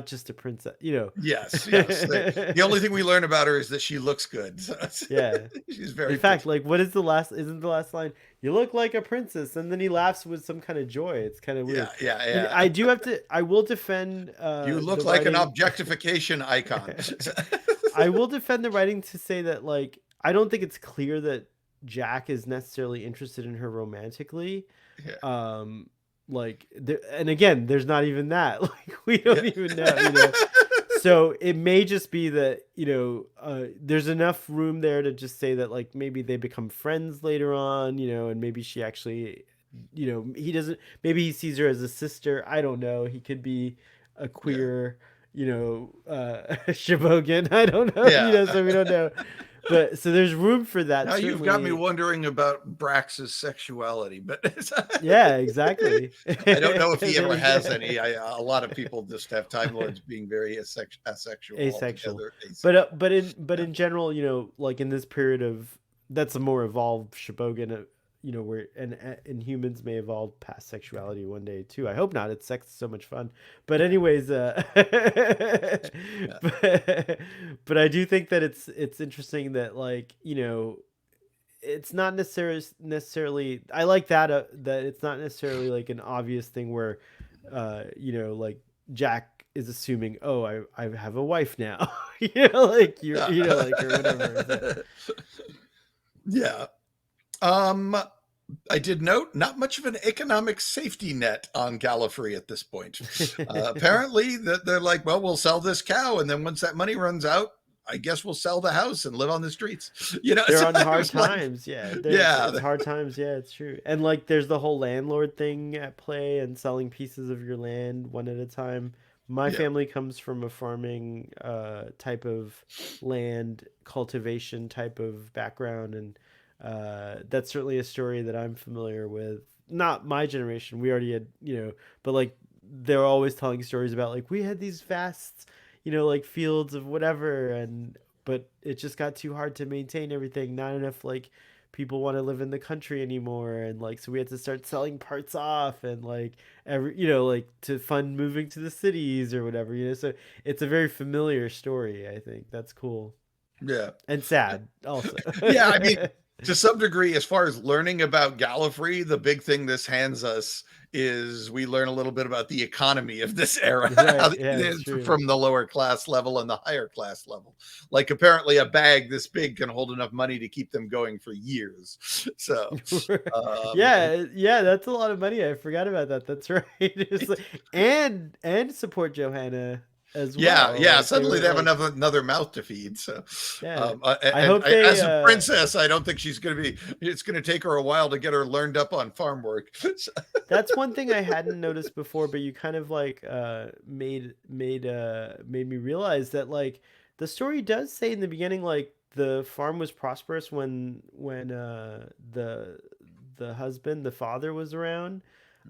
just a princess, Yes, yes. The only thing we learn about her is that she looks good. So Yeah. she's In very fact, pretty. like what is the last isn't the last line? You look like a princess, and then he laughs with some kind of joy. It's kind of Yeah, weird. yeah, And yeah. I will defend You the look like an writing. objectification icon. I will defend the writing to say that like I don't think it's clear that Jack is necessarily interested in her romantically. Yeah, Um like and again, there's not even that. Like we yeah. don't even know. So it may just be that, there's enough room there to just say that like maybe they become friends later on, and maybe she actually, he doesn't, maybe he sees her as a sister. I don't know. He could be a Yeah, queer, Shibogan. I don't know, yeah. so we don't know. But so there's room for that, Now you've got me certainly. wondering about Brax's sexuality, but Yeah, exactly. I don't know if he There ever you has go. any. A lot of people just have Time Lords being very asexual Asexual, altogether. but in general, like in this period of that's a more evolved Shibogen, where and humans may evolve past sexuality one day too. I hope not. It's sex is so much fun. But anyways, Yeah. but I do think that it's interesting that like it's not necessarily I like that it's not necessarily like an obvious thing where like Jack is assuming, oh, I have a wife now. Like you're Yeah. like or whatever. So. Yeah. Um, I did note not much of an economic safety net on Gallifrey at this point. Apparently, that they're like, well, we'll sell this cow, and then once that money runs out, I guess we'll sell the house and live on the streets. They're So on I hard was like, times, yeah. yeah, It's hard times, yeah. It's true. And like, there's the whole landlord thing at play and selling pieces of your land one at a time. My yeah, family comes from a farming type of land cultivation type of background, and that's certainly a story that I'm familiar with. Not my generation. We already had, but like they're always telling stories about like we had these vast, like fields of whatever, and but it just got too hard to maintain everything. Not enough like people want to live in the country anymore, and like so we had to start selling parts off and like every like to fund moving to the cities or whatever. So it's a very familiar story. I think that's cool yeah. and sad also. Yeah, I mean, to some degree, as far as learning about Gallifrey, the big thing this hands us is we learn a little bit about the economy of this era, Right, yeah, it's true. from the lower class level and the higher class level. Like, apparently, a bag this big can hold enough money to keep them going for years. So, Yeah, that's a lot of money. I forgot about that. That's right. It's like, and support Johanna as yeah, well. yeah. Like they Suddenly were they have like, another mouth to feed. So, yeah. I and hope they as a princess, I don't think she's going to be. It's going to take her a while to get her learned up on farm work. That's one thing I hadn't noticed before, but you kind of like made me realize that like the story does say in the beginning like the farm was prosperous when the husband, the father was around.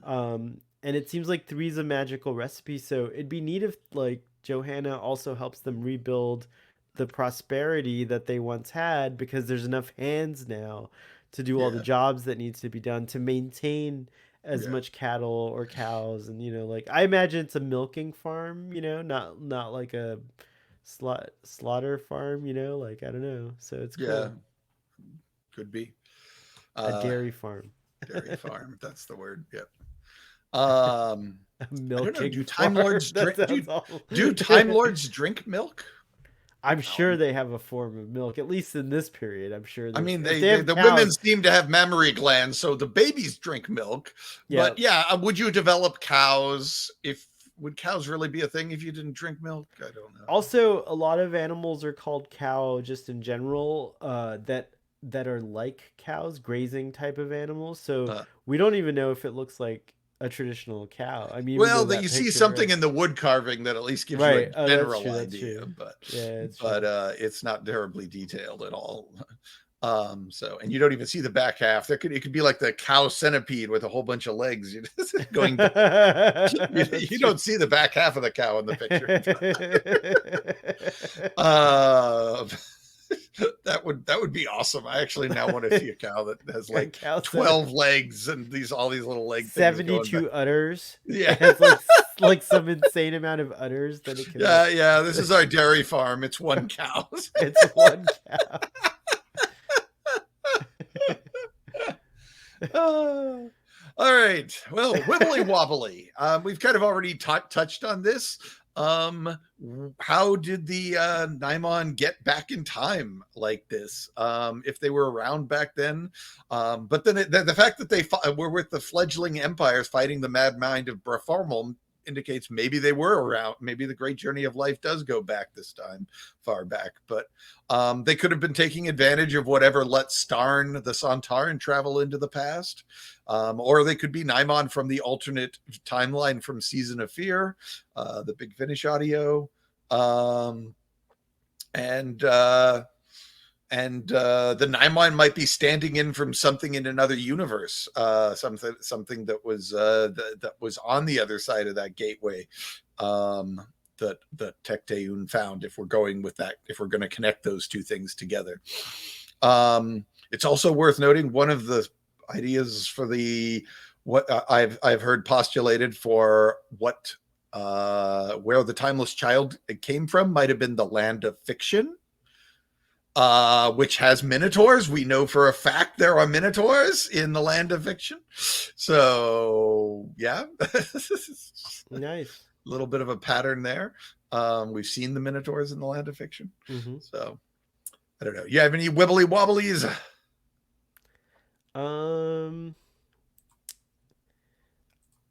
And it seems like three's a magical recipe, so it'd be neat if like Johanna also helps them rebuild the prosperity that they once had because there's enough hands now to do all the Yeah, jobs that needs to be done to maintain as yeah, much cattle or cows. And like I imagine it's a milking farm, not like a slaughter farm, like I don't know, so it's yeah. cool. Could be. A Uh, dairy farm. Dairy farm. That's the word. Yep. I don't know. Milking Do Time farm. Lords That drink? sounds awful. Do Time Lords drink milk? I'm sure they have a form of milk, at least in this period. I'm sure. I mean, If they have the cows, women seem to have mammary glands, so the babies drink milk. yeah. But yeah, would you develop cows if? Would cows really be a thing if you didn't drink milk? I don't know. Also, a lot of animals are called cow just in general. That are like cows, grazing type of animals. So we don't even know if it looks like a traditional cow. I mean, well, you see something in the wood carving that at least gives you a general idea, but it's not terribly detailed at all. So, and you don't even see the back half. It could be like the cow centipede with a whole bunch of legs. You're just going. You don't see the back half of the cow in the picture. That would be awesome. I actually now want to see a cow that has like 12 legs and all these little leg things. 72 udders. Yeah, it has like some insane amount of udders that it can. Yeah. This is our dairy farm. It's one cow. It's one cow. All right. Well, wibbly wobbly. We've kind of already touched on this. How did the Naimon get back in time like this? If they were around back then, but then the fact that they were with the fledgling empires fighting the mad mind of Braformal indicates maybe they were around. Maybe the Great Journey of Life does go back this time, far back. But they could have been taking advantage of whatever let Starn the Sontaran travel into the past. Or they could be Naimon from the alternate timeline from Season of Fear, the Big Finish audio. And the Naimon might be standing in from something in another universe, something that was on the other side of that gateway that Tecteun found. If we're going with that, if we're going to connect those two things together, it's also worth noting one of the ideas for what I've heard postulated for what where the Timeless Child came from might have been the land of fiction. Which has minotaurs. We know for a fact there are minotaurs in the land of fiction. So yeah. Nice. A little bit of a pattern there. We've seen the minotaurs in the land of fiction. Mm-hmm. So I don't know. You have any wibbly wobblies?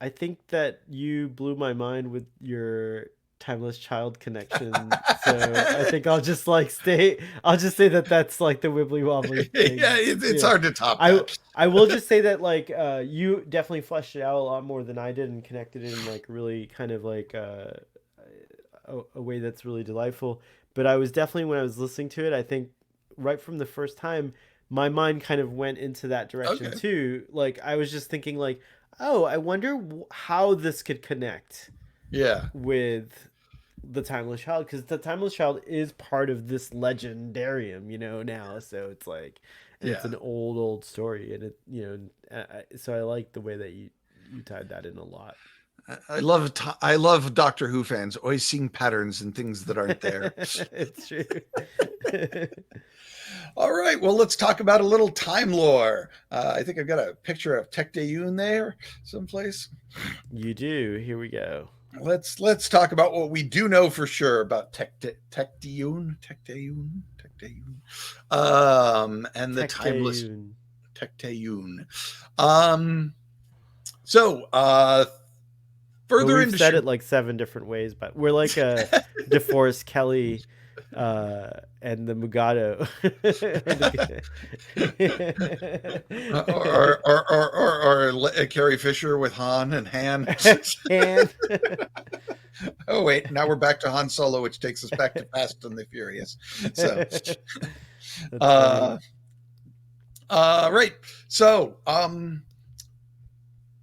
I think that you blew my mind with your Timeless Child connection, so I think I'll just say that that's like the wibbly wobbly thing. Yeah, it's hard to top that. I will just say that like you definitely fleshed it out a lot more than I did and connected it in like really kind of like a way that's really delightful. But I was definitely, when I was listening to it, I think right from the first time my mind kind of went into that direction too. Like I was just thinking like, oh, I wonder how this could connect with the Timeless Child, because the Timeless Child is part of this legendarium, now. So it's like, it's an old story, and it, so I like the way that you tied that in a lot. I love Doctor Who fans always seeing patterns and things that aren't there. It's true. All right, well, let's talk about a little time lore. I think I've got a picture of Tecteun there someplace. You do. Here we go. Let's talk about what we do know for sure about Tecteun, and the timeless Tecteun. Further we've into said it like 7 different ways, but we're like a DeForest Kelly and the Mugado, or Carrie Fisher with Han and Han. Oh wait, now we're back to Han Solo, which takes us back to Fast and the Furious. So, right. So,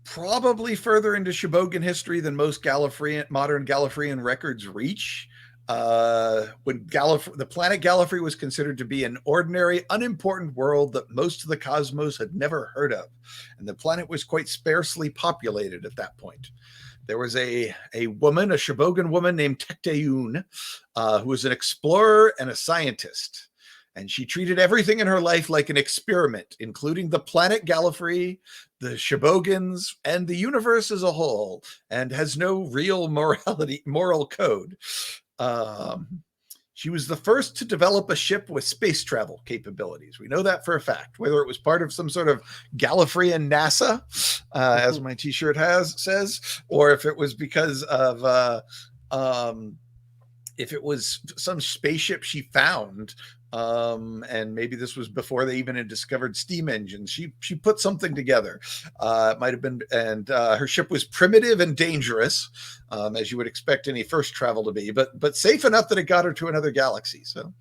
probably further into Shibogan history than most modern Gallifreyan records reach. When the planet Gallifrey was considered to be an ordinary, unimportant world that most of the cosmos had never heard of, and the planet was quite sparsely populated at that point. There was a woman, a Shibogan woman named Tecteun, who was an explorer and a scientist. And she treated everything in her life like an experiment, including the planet Gallifrey, the Shibogans, and the universe as a whole, and has no real moral code. She was the first to develop a ship with space travel capabilities. We know that for a fact. Whether it was part of some sort of Gallifreyan NASA, as my T-shirt says, or if it was because of if it was some spaceship she found, and maybe this was before they even had discovered steam engines. She put something together. It might have been, and her ship was primitive and dangerous, as you would expect any first travel to be, but safe enough that it got her to another galaxy. So,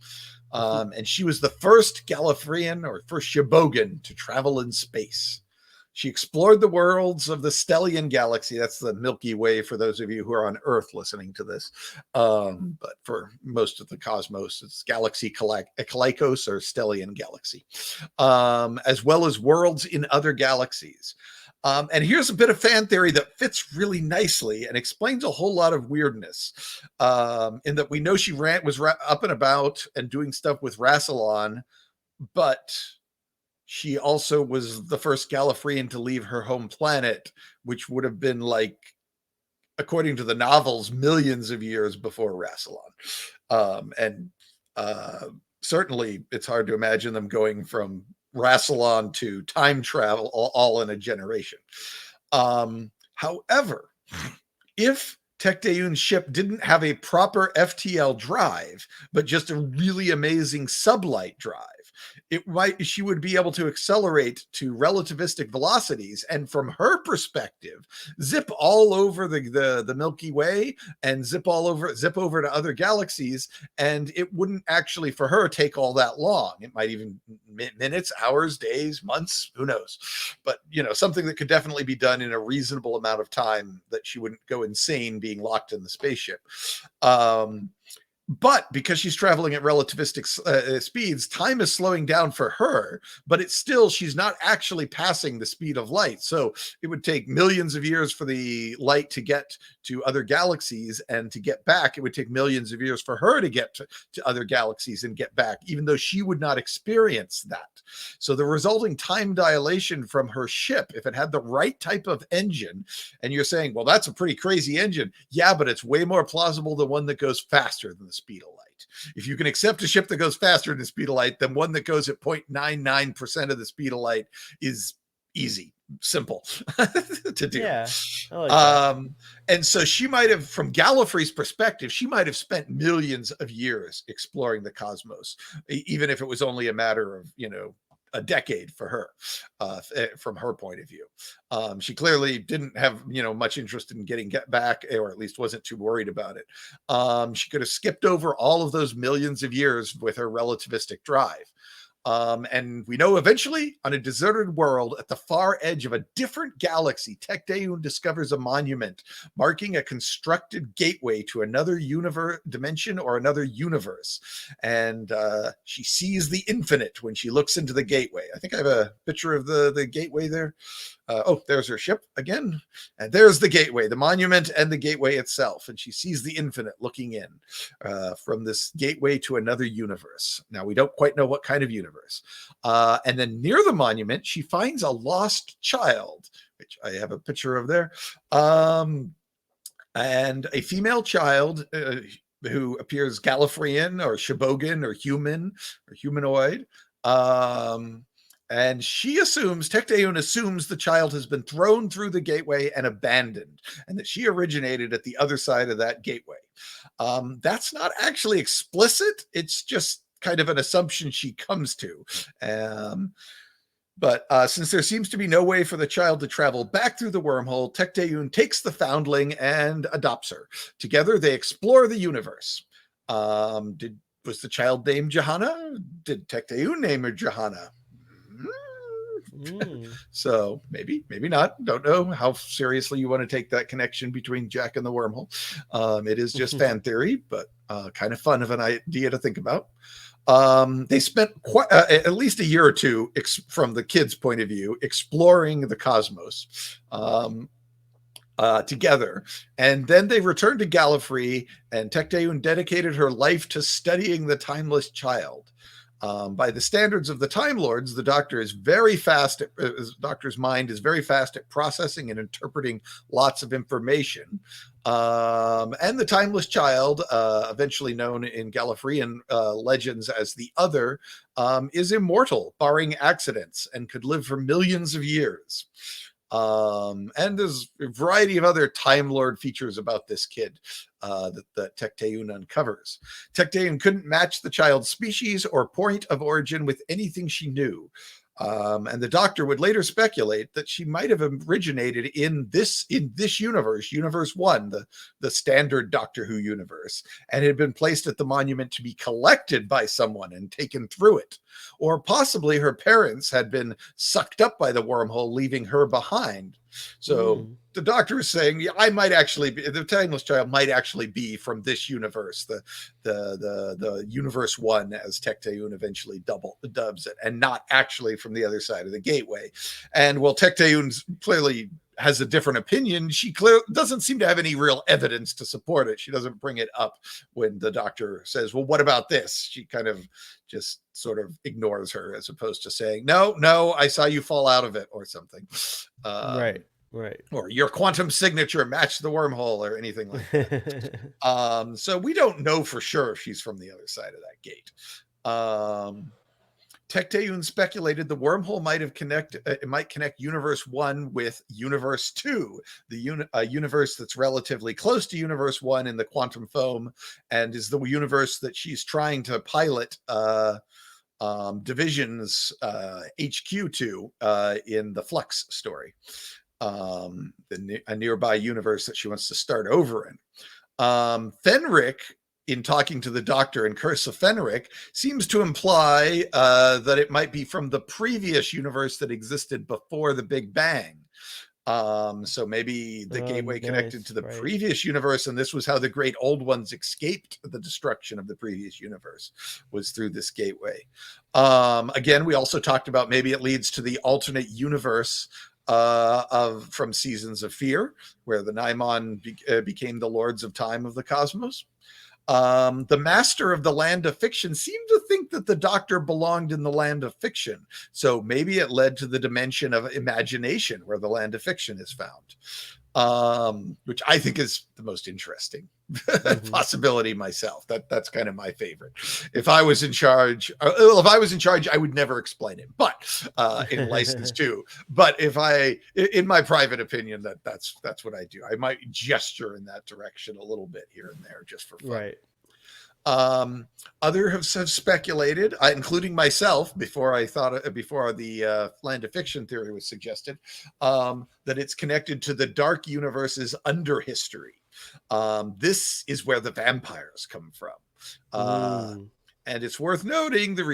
and she was the first Gallifreyan or first Shibogan to travel in space. She explored the worlds of the Stellian galaxy. That's the Milky Way for those of you who are on Earth listening to this. But for most of the cosmos, it's Galaxy Calicos or Stellian galaxy, as well as worlds in other galaxies. And here's a bit of fan theory that fits really nicely and explains a whole lot of weirdness. In that we know she was up and about and doing stuff with Rassilon, but she also was the first Gallifreyan to leave her home planet, which would have been like, according to the novels, millions of years before Rassilon. And certainly it's hard to imagine them going from Rassilon to time travel all in a generation. However, if Tecteun's ship didn't have a proper FTL drive, but just a really amazing sublight drive, she would be able to accelerate to relativistic velocities, and from her perspective, zip all over the Milky Way and zip over to other galaxies, and it wouldn't actually, for her, take all that long. It might even minutes, hours, days, months, who knows? But something that could definitely be done in a reasonable amount of time that she wouldn't go insane being locked in the spaceship. But because she's traveling at relativistic speeds, time is slowing down for her, but she's not actually passing the speed of light. So it would take millions of years for the light to get to other galaxies, and to get back, it would take millions of years for her to get to other galaxies and get back, even though she would not experience that. So the resulting time dilation from her ship, if it had the right type of engine, and you're saying, well, that's a pretty crazy engine. Yeah, but it's way more plausible than one that goes faster than the speed of light. If you can accept a ship that goes faster than the speed of light, then one that goes at 0.99% of the speed of light is easy, simple to do. Yeah, I like that. And so she might have, from Gallifrey's perspective, she might have spent millions of years exploring the cosmos, even if it was only a matter of, a decade for her, from her point of view. She clearly didn't have, much interest in getting back, or at least wasn't too worried about it. She could have skipped over all of those millions of years with her relativistic drive. And we know eventually, on a deserted world at the far edge of a different galaxy, Tecteun discovers a monument marking a constructed gateway to another dimension or another universe. And she sees the infinite when she looks into the gateway. I think I have a picture of the gateway there. There's her ship again. And there's the gateway, the monument and the gateway itself. And she sees the infinite looking in from this gateway to another universe. Now, we don't quite know what kind of universe. And then near the monument, she finds a lost child, which I have a picture of there. And a female child who appears Gallifreyan or Shibogan or human or humanoid. And Tecteun assumes the child has been thrown through the gateway and abandoned, and that she originated at the other side of that gateway. That's not actually explicit. It's just kind of an assumption she comes to. But since there seems to be no way for the child to travel back through the wormhole, Tecteun takes the foundling and adopts her. Together, they explore the universe. Was the child named Johanna? Did Tecteun name her Johanna? So maybe not. Don't know how seriously you want to take that connection between Jack and the wormhole. It is just fan theory, but kind of fun of an idea to think about. They spent at least a year or two from the kids' point of view exploring the cosmos together, and then they returned to Gallifrey, and Tecteun dedicated her life to studying the timeless child. By the standards of the Time Lords, the Doctor is very fast. The Doctor's mind is very fast at processing and interpreting lots of information. And the Timeless Child, eventually known in Gallifreyan legends as the Other, is immortal, barring accidents, and could live for millions of years. And there's a variety of other Time Lord features about this kid that Tecteun uncovers. Tecteun couldn't match the child's species or point of origin with anything she knew. And the Doctor would later speculate that she might have originated in this universe, Universe 1, the standard Doctor Who universe, and had been placed at the monument to be collected by someone and taken through it. Or possibly her parents had been sucked up by the wormhole, leaving her behind. So the Doctor is saying, yeah, I might actually be, the Timeless Child might actually be from this universe, the Universe 1, as Tecteun eventually dubs it, and not actually from the other side of the gateway. And while Tecteun clearly has a different opinion, she clearly doesn't seem to have any real evidence to support it. She doesn't bring it up when the Doctor says, well, what about this? She kind of just sort of ignores her, as opposed to saying, no, I saw you fall out of it, or something. Right. Or your quantum signature matched the wormhole, or anything like that. So we don't know for sure if she's from the other side of that gate. Tecteun speculated the wormhole might connect Universe 1 with Universe 2, the universe that's relatively close to Universe 1 in the quantum foam, and is the universe that she's trying to pilot Division's HQ to in the Flux story. A nearby universe that she wants to start over in. Fenric, in talking to the Doctor in Curse of Fenric, seems to imply that it might be from the previous universe that existed before the Big Bang. So maybe the gateway connected to the previous universe, and this was how the great old ones escaped the destruction of the previous universe, was through this gateway. Again, we also talked about maybe it leads to the alternate universe from Seasons of Fear, where the Naimon became the lords of time of the cosmos. The master of the land of fiction seemed to think that the Doctor belonged in the land of fiction. So maybe it led to the dimension of imagination where the land of fiction is found, which I think is the most interesting possibility myself. That's kind of my favorite. If I was in charge, I would never explain it, but in License 2. But in my private opinion, that's what I do. I might gesture in that direction a little bit here and there just for fun. Right. Others have speculated, including myself, before the land of fiction theory was suggested, that it's connected to the dark universe's under history. This is where the vampires come from. And it's worth noting the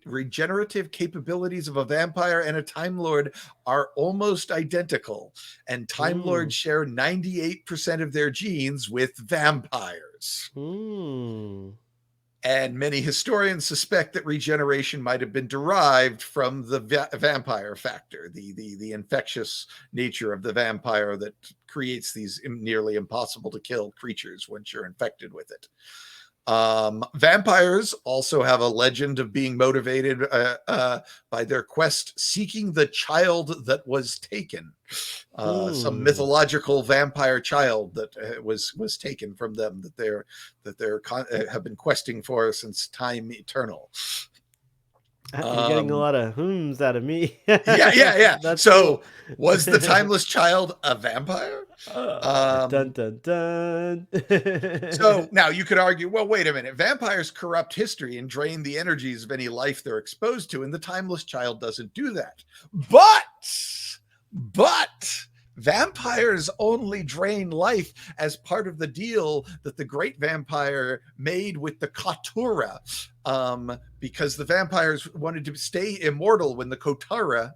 regenerative capabilities of a vampire and a Time Lord are almost identical. And Time Lords share 98% of their genes with vampires. And many historians suspect that regeneration might have been derived from the vampire factor, the infectious nature of the vampire that creates these nearly impossible to kill creatures once you're infected with it. Vampires also have a legend of being motivated by their quest seeking the child that was taken. Some mythological vampire child that was taken from them that they have been questing for since time eternal. You're getting a lot of hums out of me. Yeah. That's so cool. Was the timeless child a vampire? Dun dun dun. So now you could argue, well, wait a minute. Vampires corrupt history and drain the energies of any life they're exposed to, and the timeless child doesn't do that. But vampires only drain life as part of the deal that the great vampire made with the Katura, because the vampires wanted to stay immortal when the Katura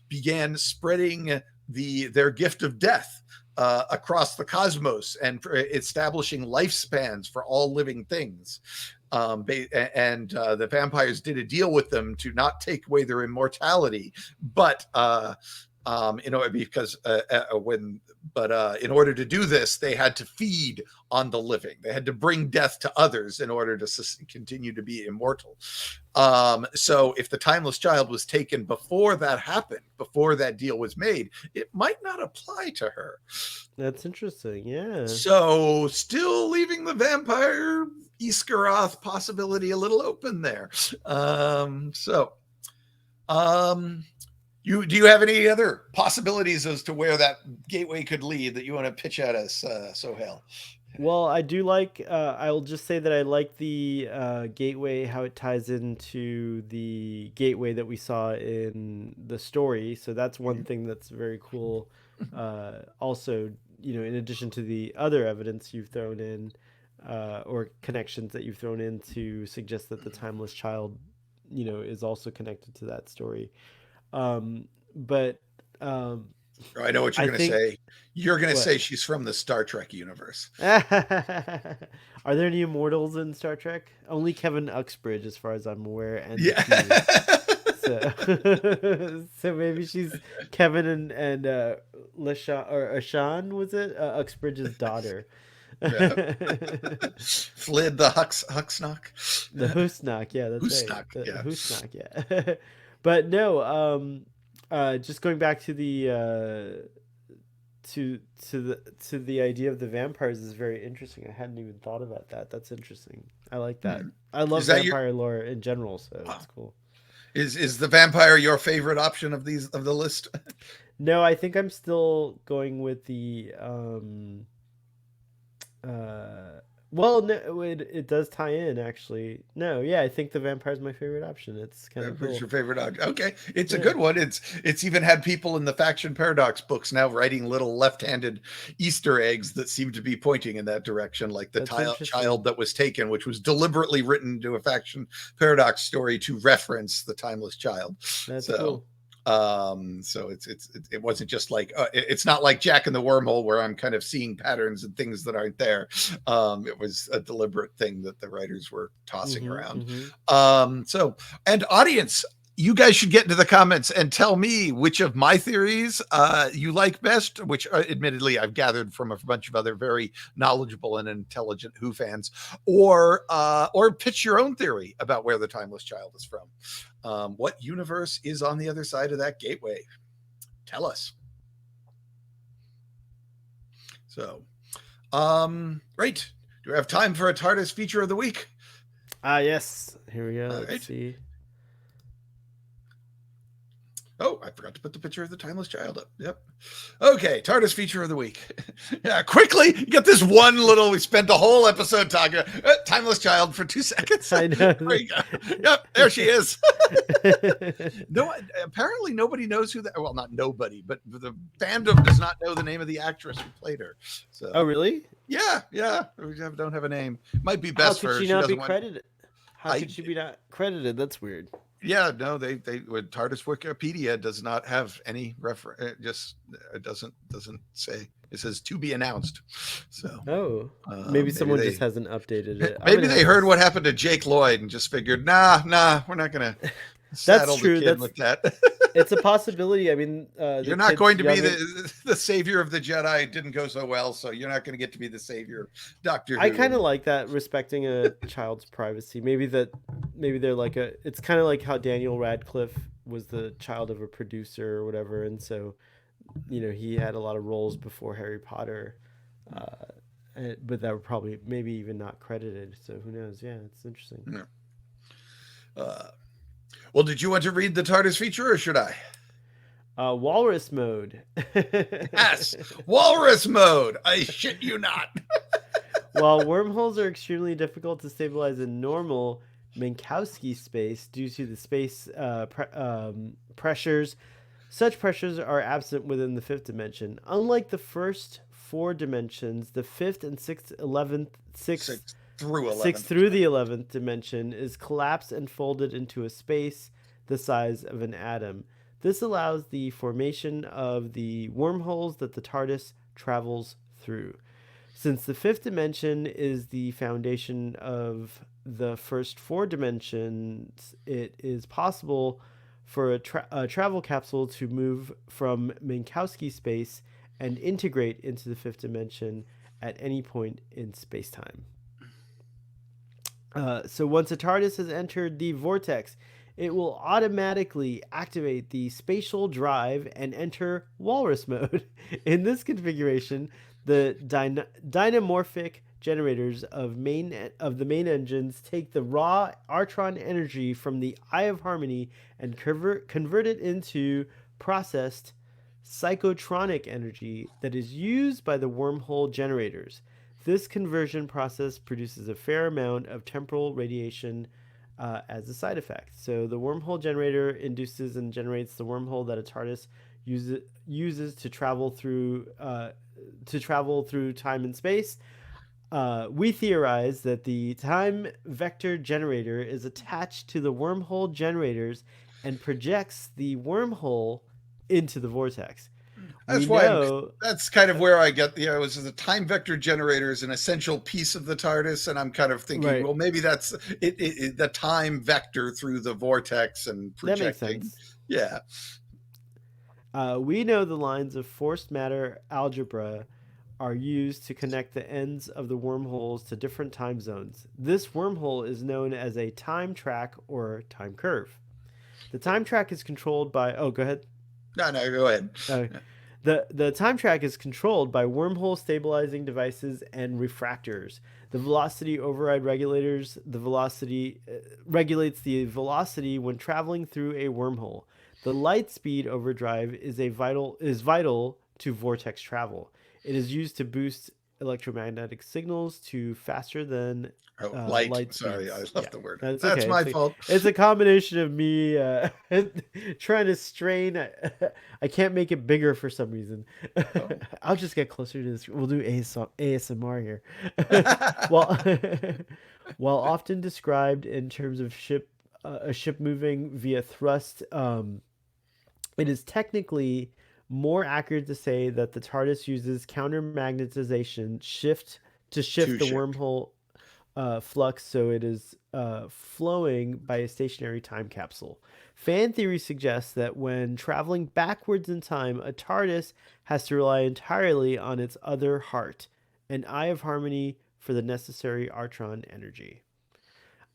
began spreading their gift of death across the cosmos and establishing lifespans for all living things. The vampires did a deal with them to not take away their immortality, but Because in order to do this, they had to feed on the living. They had to bring death to others in order to continue to be immortal. So if the timeless child was taken before that happened, before that deal was made, it might not apply to her. That's interesting. Yeah. So still leaving the vampire Iskaroth possibility a little open there. Do you have any other possibilities as to where that gateway could lead that you want to pitch at us, Sohail? Well, I do like. I'll just say that I like the gateway, how it ties into the gateway that we saw in the story. So that's one thing that's very cool. Also, in addition to the other evidence you've thrown in, or connections that you've thrown in to suggest that the timeless child, is also connected to that story. But I know what you're going to say. You're going to say she's from the Star Trek universe. Are there any immortals in Star Trek? Only Kevin Uxbridge, as far as I'm aware. And so maybe she's Kevin and LaShawn, or Ashan, was it? Uxbridge's daughter. Flid the Huxnock. The Husnock, yeah, that's Husnock, right. yeah. Husnock, yeah. But no, just going back to the to the idea of the vampires is very interesting. I hadn't even thought about that. That's interesting. I like that. I love vampire lore in general, so it's cool. Is the vampire your favorite option of the list? No, I think I'm still going with the well, no, it does tie in, actually. No, yeah, I think the vampire's my favorite option. It's kind of cool. It's your favorite option. Okay, it's a good one. It's even had people in the Faction Paradox books now writing little left-handed Easter eggs that seem to be pointing in that direction, like the child that was taken, which was deliberately written into a Faction Paradox story to reference the timeless child. That's cool. So it wasn't just like it's not like Jack in the Wormhole where I'm kind of seeing patterns and things that aren't there. It was a deliberate thing that the writers were tossing around. So, and audience, you guys should get into the comments and tell me which of my theories you like best, which admittedly I've gathered from a bunch of other very knowledgeable and intelligent Who fans, or pitch your own theory about where the timeless child is from. What universe is on the other side of that gateway? Tell us. So, right. Do we have time for a TARDIS feature of the week? Yes. Here we go. Let's see. Oh, I forgot to put the picture of the timeless child up. Yep. Okay, TARDIS feature of the week. Yeah, quickly, get this one little, we spent the whole episode talking about timeless child for 2 seconds. I know. There you go. Yep, there she is. No, apparently nobody knows who that, well, not nobody, but the fandom does not know the name of the actress who played her. So. Oh, really? Yeah. We don't have a name. Might be best for her. How could she not be credited? How could she be not credited? That's weird. Yeah, no, they TARDIS Wikipedia does not have any reference. Just it doesn't say. It says to be announced. So maybe someone just hasn't updated it. Maybe they heard what happened to Jake Lloyd and just figured, nah, we're not gonna saddle the kid with that. It's a possibility. I mean, you're not going to be the savior of the Jedi. It didn't go so well, so you're not going to get to be the savior, Doctor Who. I kind of like that, respecting a child's privacy. Maybe they're like it's kind of like how Daniel Radcliffe was the child of a producer or whatever, and so he had a lot of roles before Harry Potter, but that were probably maybe even not credited. So who knows? Yeah, it's interesting. Yeah. Well, did you want to read the TARDIS feature, or should I? Walrus Mode. Yes, Walrus Mode. I shit you not. While wormholes are extremely difficult to stabilize in normal Minkowski space due to the space pressures, such pressures are absent within the fifth dimension. Unlike the first 4 dimensions, the fifth and sixth, 6th through the 11th dimension is collapsed and folded into a space the size of an atom. This allows the formation of the wormholes that the TARDIS travels through. Since the fifth dimension is the foundation of the first 4 dimensions, it is possible for a travel capsule to move from Minkowski space and integrate into the fifth dimension at any point in space-time. So once a TARDIS has entered the vortex, it will automatically activate the spatial drive and enter Walrus mode. In this configuration, the dynamorphic generators of the main engines take the raw Artron energy from the Eye of Harmony and convert it into processed psychotronic energy that is used by the wormhole generators. This conversion process produces a fair amount of temporal radiation as a side effect. So the wormhole generator induces and generates the wormhole that a TARDIS uses to travel through time and space. We theorize that the time vector generator is attached to the wormhole generators and projects the wormhole into the vortex. That's kind of where I get the time vector generator is an essential piece of the TARDIS, and I'm kind of thinking, right, well, maybe that's it, the time vector through the vortex and projecting. That makes sense. Yeah. We know the lines of forced matter algebra are used to connect the ends of the wormholes to different time zones. This wormhole is known as a time track or time curve. The time track is controlled by... Oh, go ahead. No, go ahead. The time track is controlled by wormhole stabilizing devices and refractors. The velocity override regulators regulates the velocity when traveling through a wormhole. The light speed overdrive is vital to vortex travel. It is used to boost electromagnetic signals to faster than light. Sorry, I left the word. That's okay. My fault. It's a combination of me trying to strain. I can't make it bigger for some reason. Oh. I'll just get closer to this. We'll do ASMR here. While often described in terms of a ship moving via thrust, it is technically more accurate to say that the TARDIS uses counter-magnetization to shift the wormhole flux so it is flowing by a stationary time capsule. Fan theory suggests that when traveling backwards in time, a TARDIS has to rely entirely on its other heart, an Eye of Harmony, for the necessary Artron energy.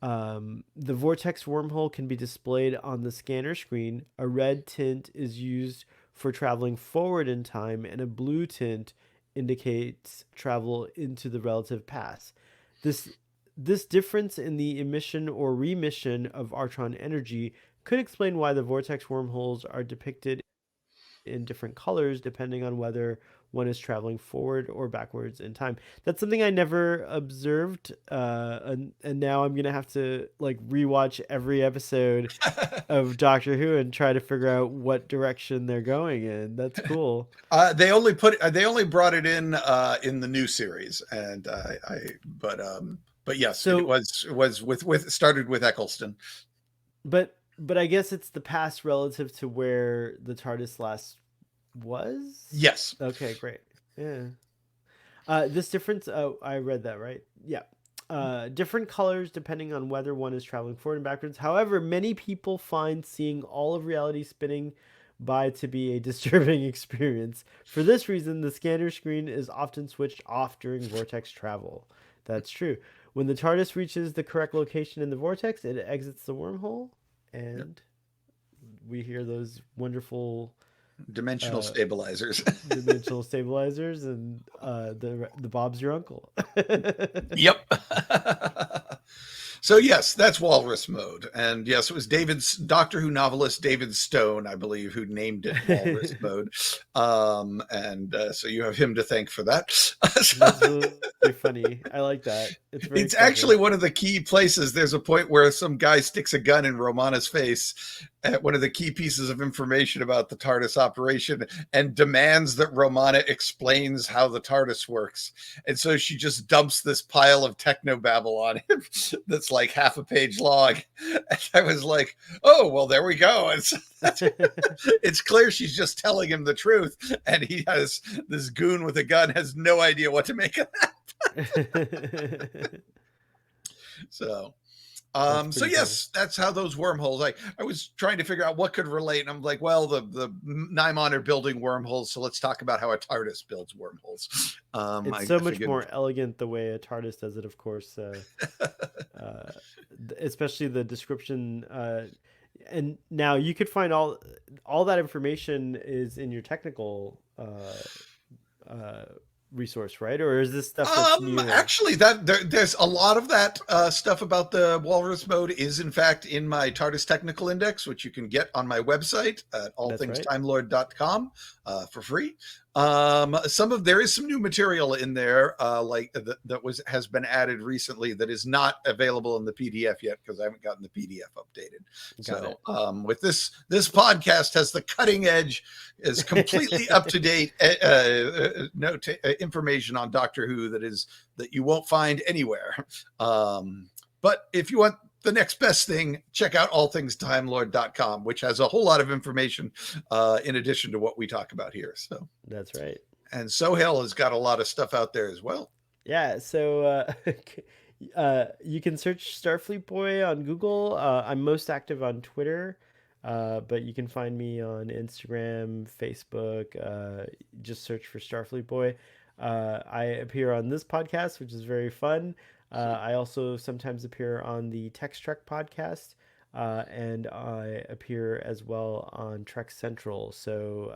The vortex wormhole can be displayed on the scanner screen. A red tint is used for traveling forward in time, and a blue tint indicates travel into the relative past. This difference in the emission or remission of Artron energy could explain why the vortex wormholes are depicted in different colors depending on whether one is traveling forward or backwards in time. That's something I never observed, and now I'm gonna have to rewatch every episode of Doctor Who and try to figure out what direction they're going in. That's cool. They only brought it in the new series, and but yes, so, it was started with Eccleston. But I guess it's the past relative to where the TARDIS last was? Yes. Okay, great. Yeah. This difference, I read that, right? Yeah. Different colors depending on whether one is traveling forward and backwards. However, many people find seeing all of reality spinning by to be a disturbing experience. For this reason, the scanner screen is often switched off during vortex travel. That's true. When the TARDIS reaches the correct location in the vortex, it exits the wormhole, and we hear those wonderful dimensional stabilizers. Dimensional stabilizers, and the Bob's your uncle. Yep. So yes, that's Walrus Mode, and yes, it was Doctor Who novelist David Stone, I believe, who named it Walrus Mode, and so you have him to thank for that. That's really funny. I like that. It's actually one of the key places. There's a point where some guy sticks a gun in Romana's face at one of the key pieces of information about the TARDIS operation and demands that Romana explains how the TARDIS works. And so she just dumps this pile of technobabble on him that's like half a page long. And I was like, oh, well, there we go. It's clear she's just telling him the truth. And he has this goon with a gun, has no idea what to make of that. So, So yes, that's how those wormholes. I was trying to figure out what could relate, and I'm like, well, the Nymon are building wormholes, so let's talk about how a TARDIS builds wormholes. It's so much more elegant the way a TARDIS does it, of course. Especially the description. And now you could find all that information is in your technical resource, right? Or is this stuff that's new? Actually, there's a lot of that stuff about the Walrus Mode is in fact in my TARDIS Technical Index, which you can get on my website at allthingstimelord.com for free. There is some new material in there, like that has been added recently that is not available in the PDF yet because I haven't gotten the PDF updated. With this podcast has the cutting edge, is completely up to date information on Doctor Who that you won't find anywhere. But if you want the next best thing, check out allthingstimelord.com, which has a whole lot of information in addition to what we talk about here. So that's right. And Sohail has got a lot of stuff out there as well. Yeah. So you can search Starfleet Boy on Google. I'm most active on Twitter, but you can find me on Instagram, Facebook. Just search for Starfleet Boy. I appear on this podcast, which is very fun. I also sometimes appear on the Text Trek podcast, and I appear as well on Trek Central. So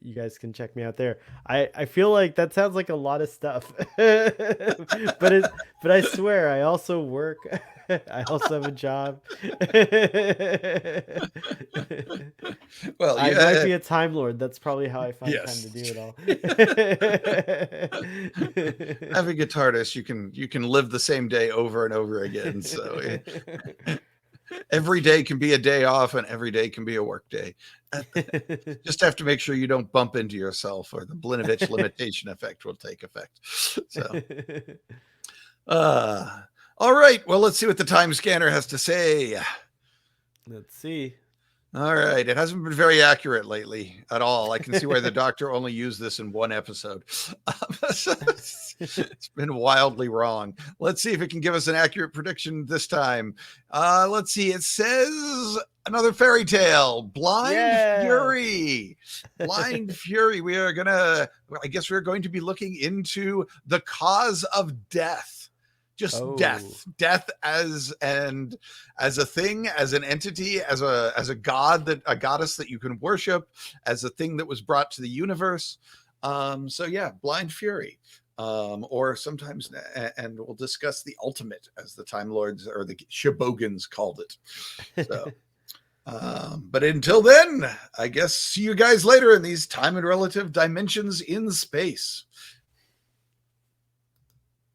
you guys can check me out there. I feel like that sounds like a lot of stuff, but I swear I also work. I also have a job. Well, I might be a Time Lord. That's probably how I find time to do it all. Having a TARDIS, you can live the same day over and over again. So every day can be a day off, and every day can be a work day. Just have to make sure you don't bump into yourself, or the Blinovitch limitation effect will take effect. So, all right. Well, let's see what the time scanner has to say. Let's see. All right. It hasn't been very accurate lately at all. I can see why the Doctor only used this in one episode. It's been wildly wrong. Let's see if it can give us an accurate prediction this time. Let's see. It says another fairy tale, Blind Fury. Blind Fury. I guess we're going to be looking into the cause of death. Just death as a thing, as an entity, as a goddess that you can worship, as a thing that was brought to the universe. So yeah, Blind Fury, or sometimes, and we'll discuss the ultimate, as the Time Lords or the Shibogans called it. So, but until then, I guess see you guys later in these time and relative dimensions in space.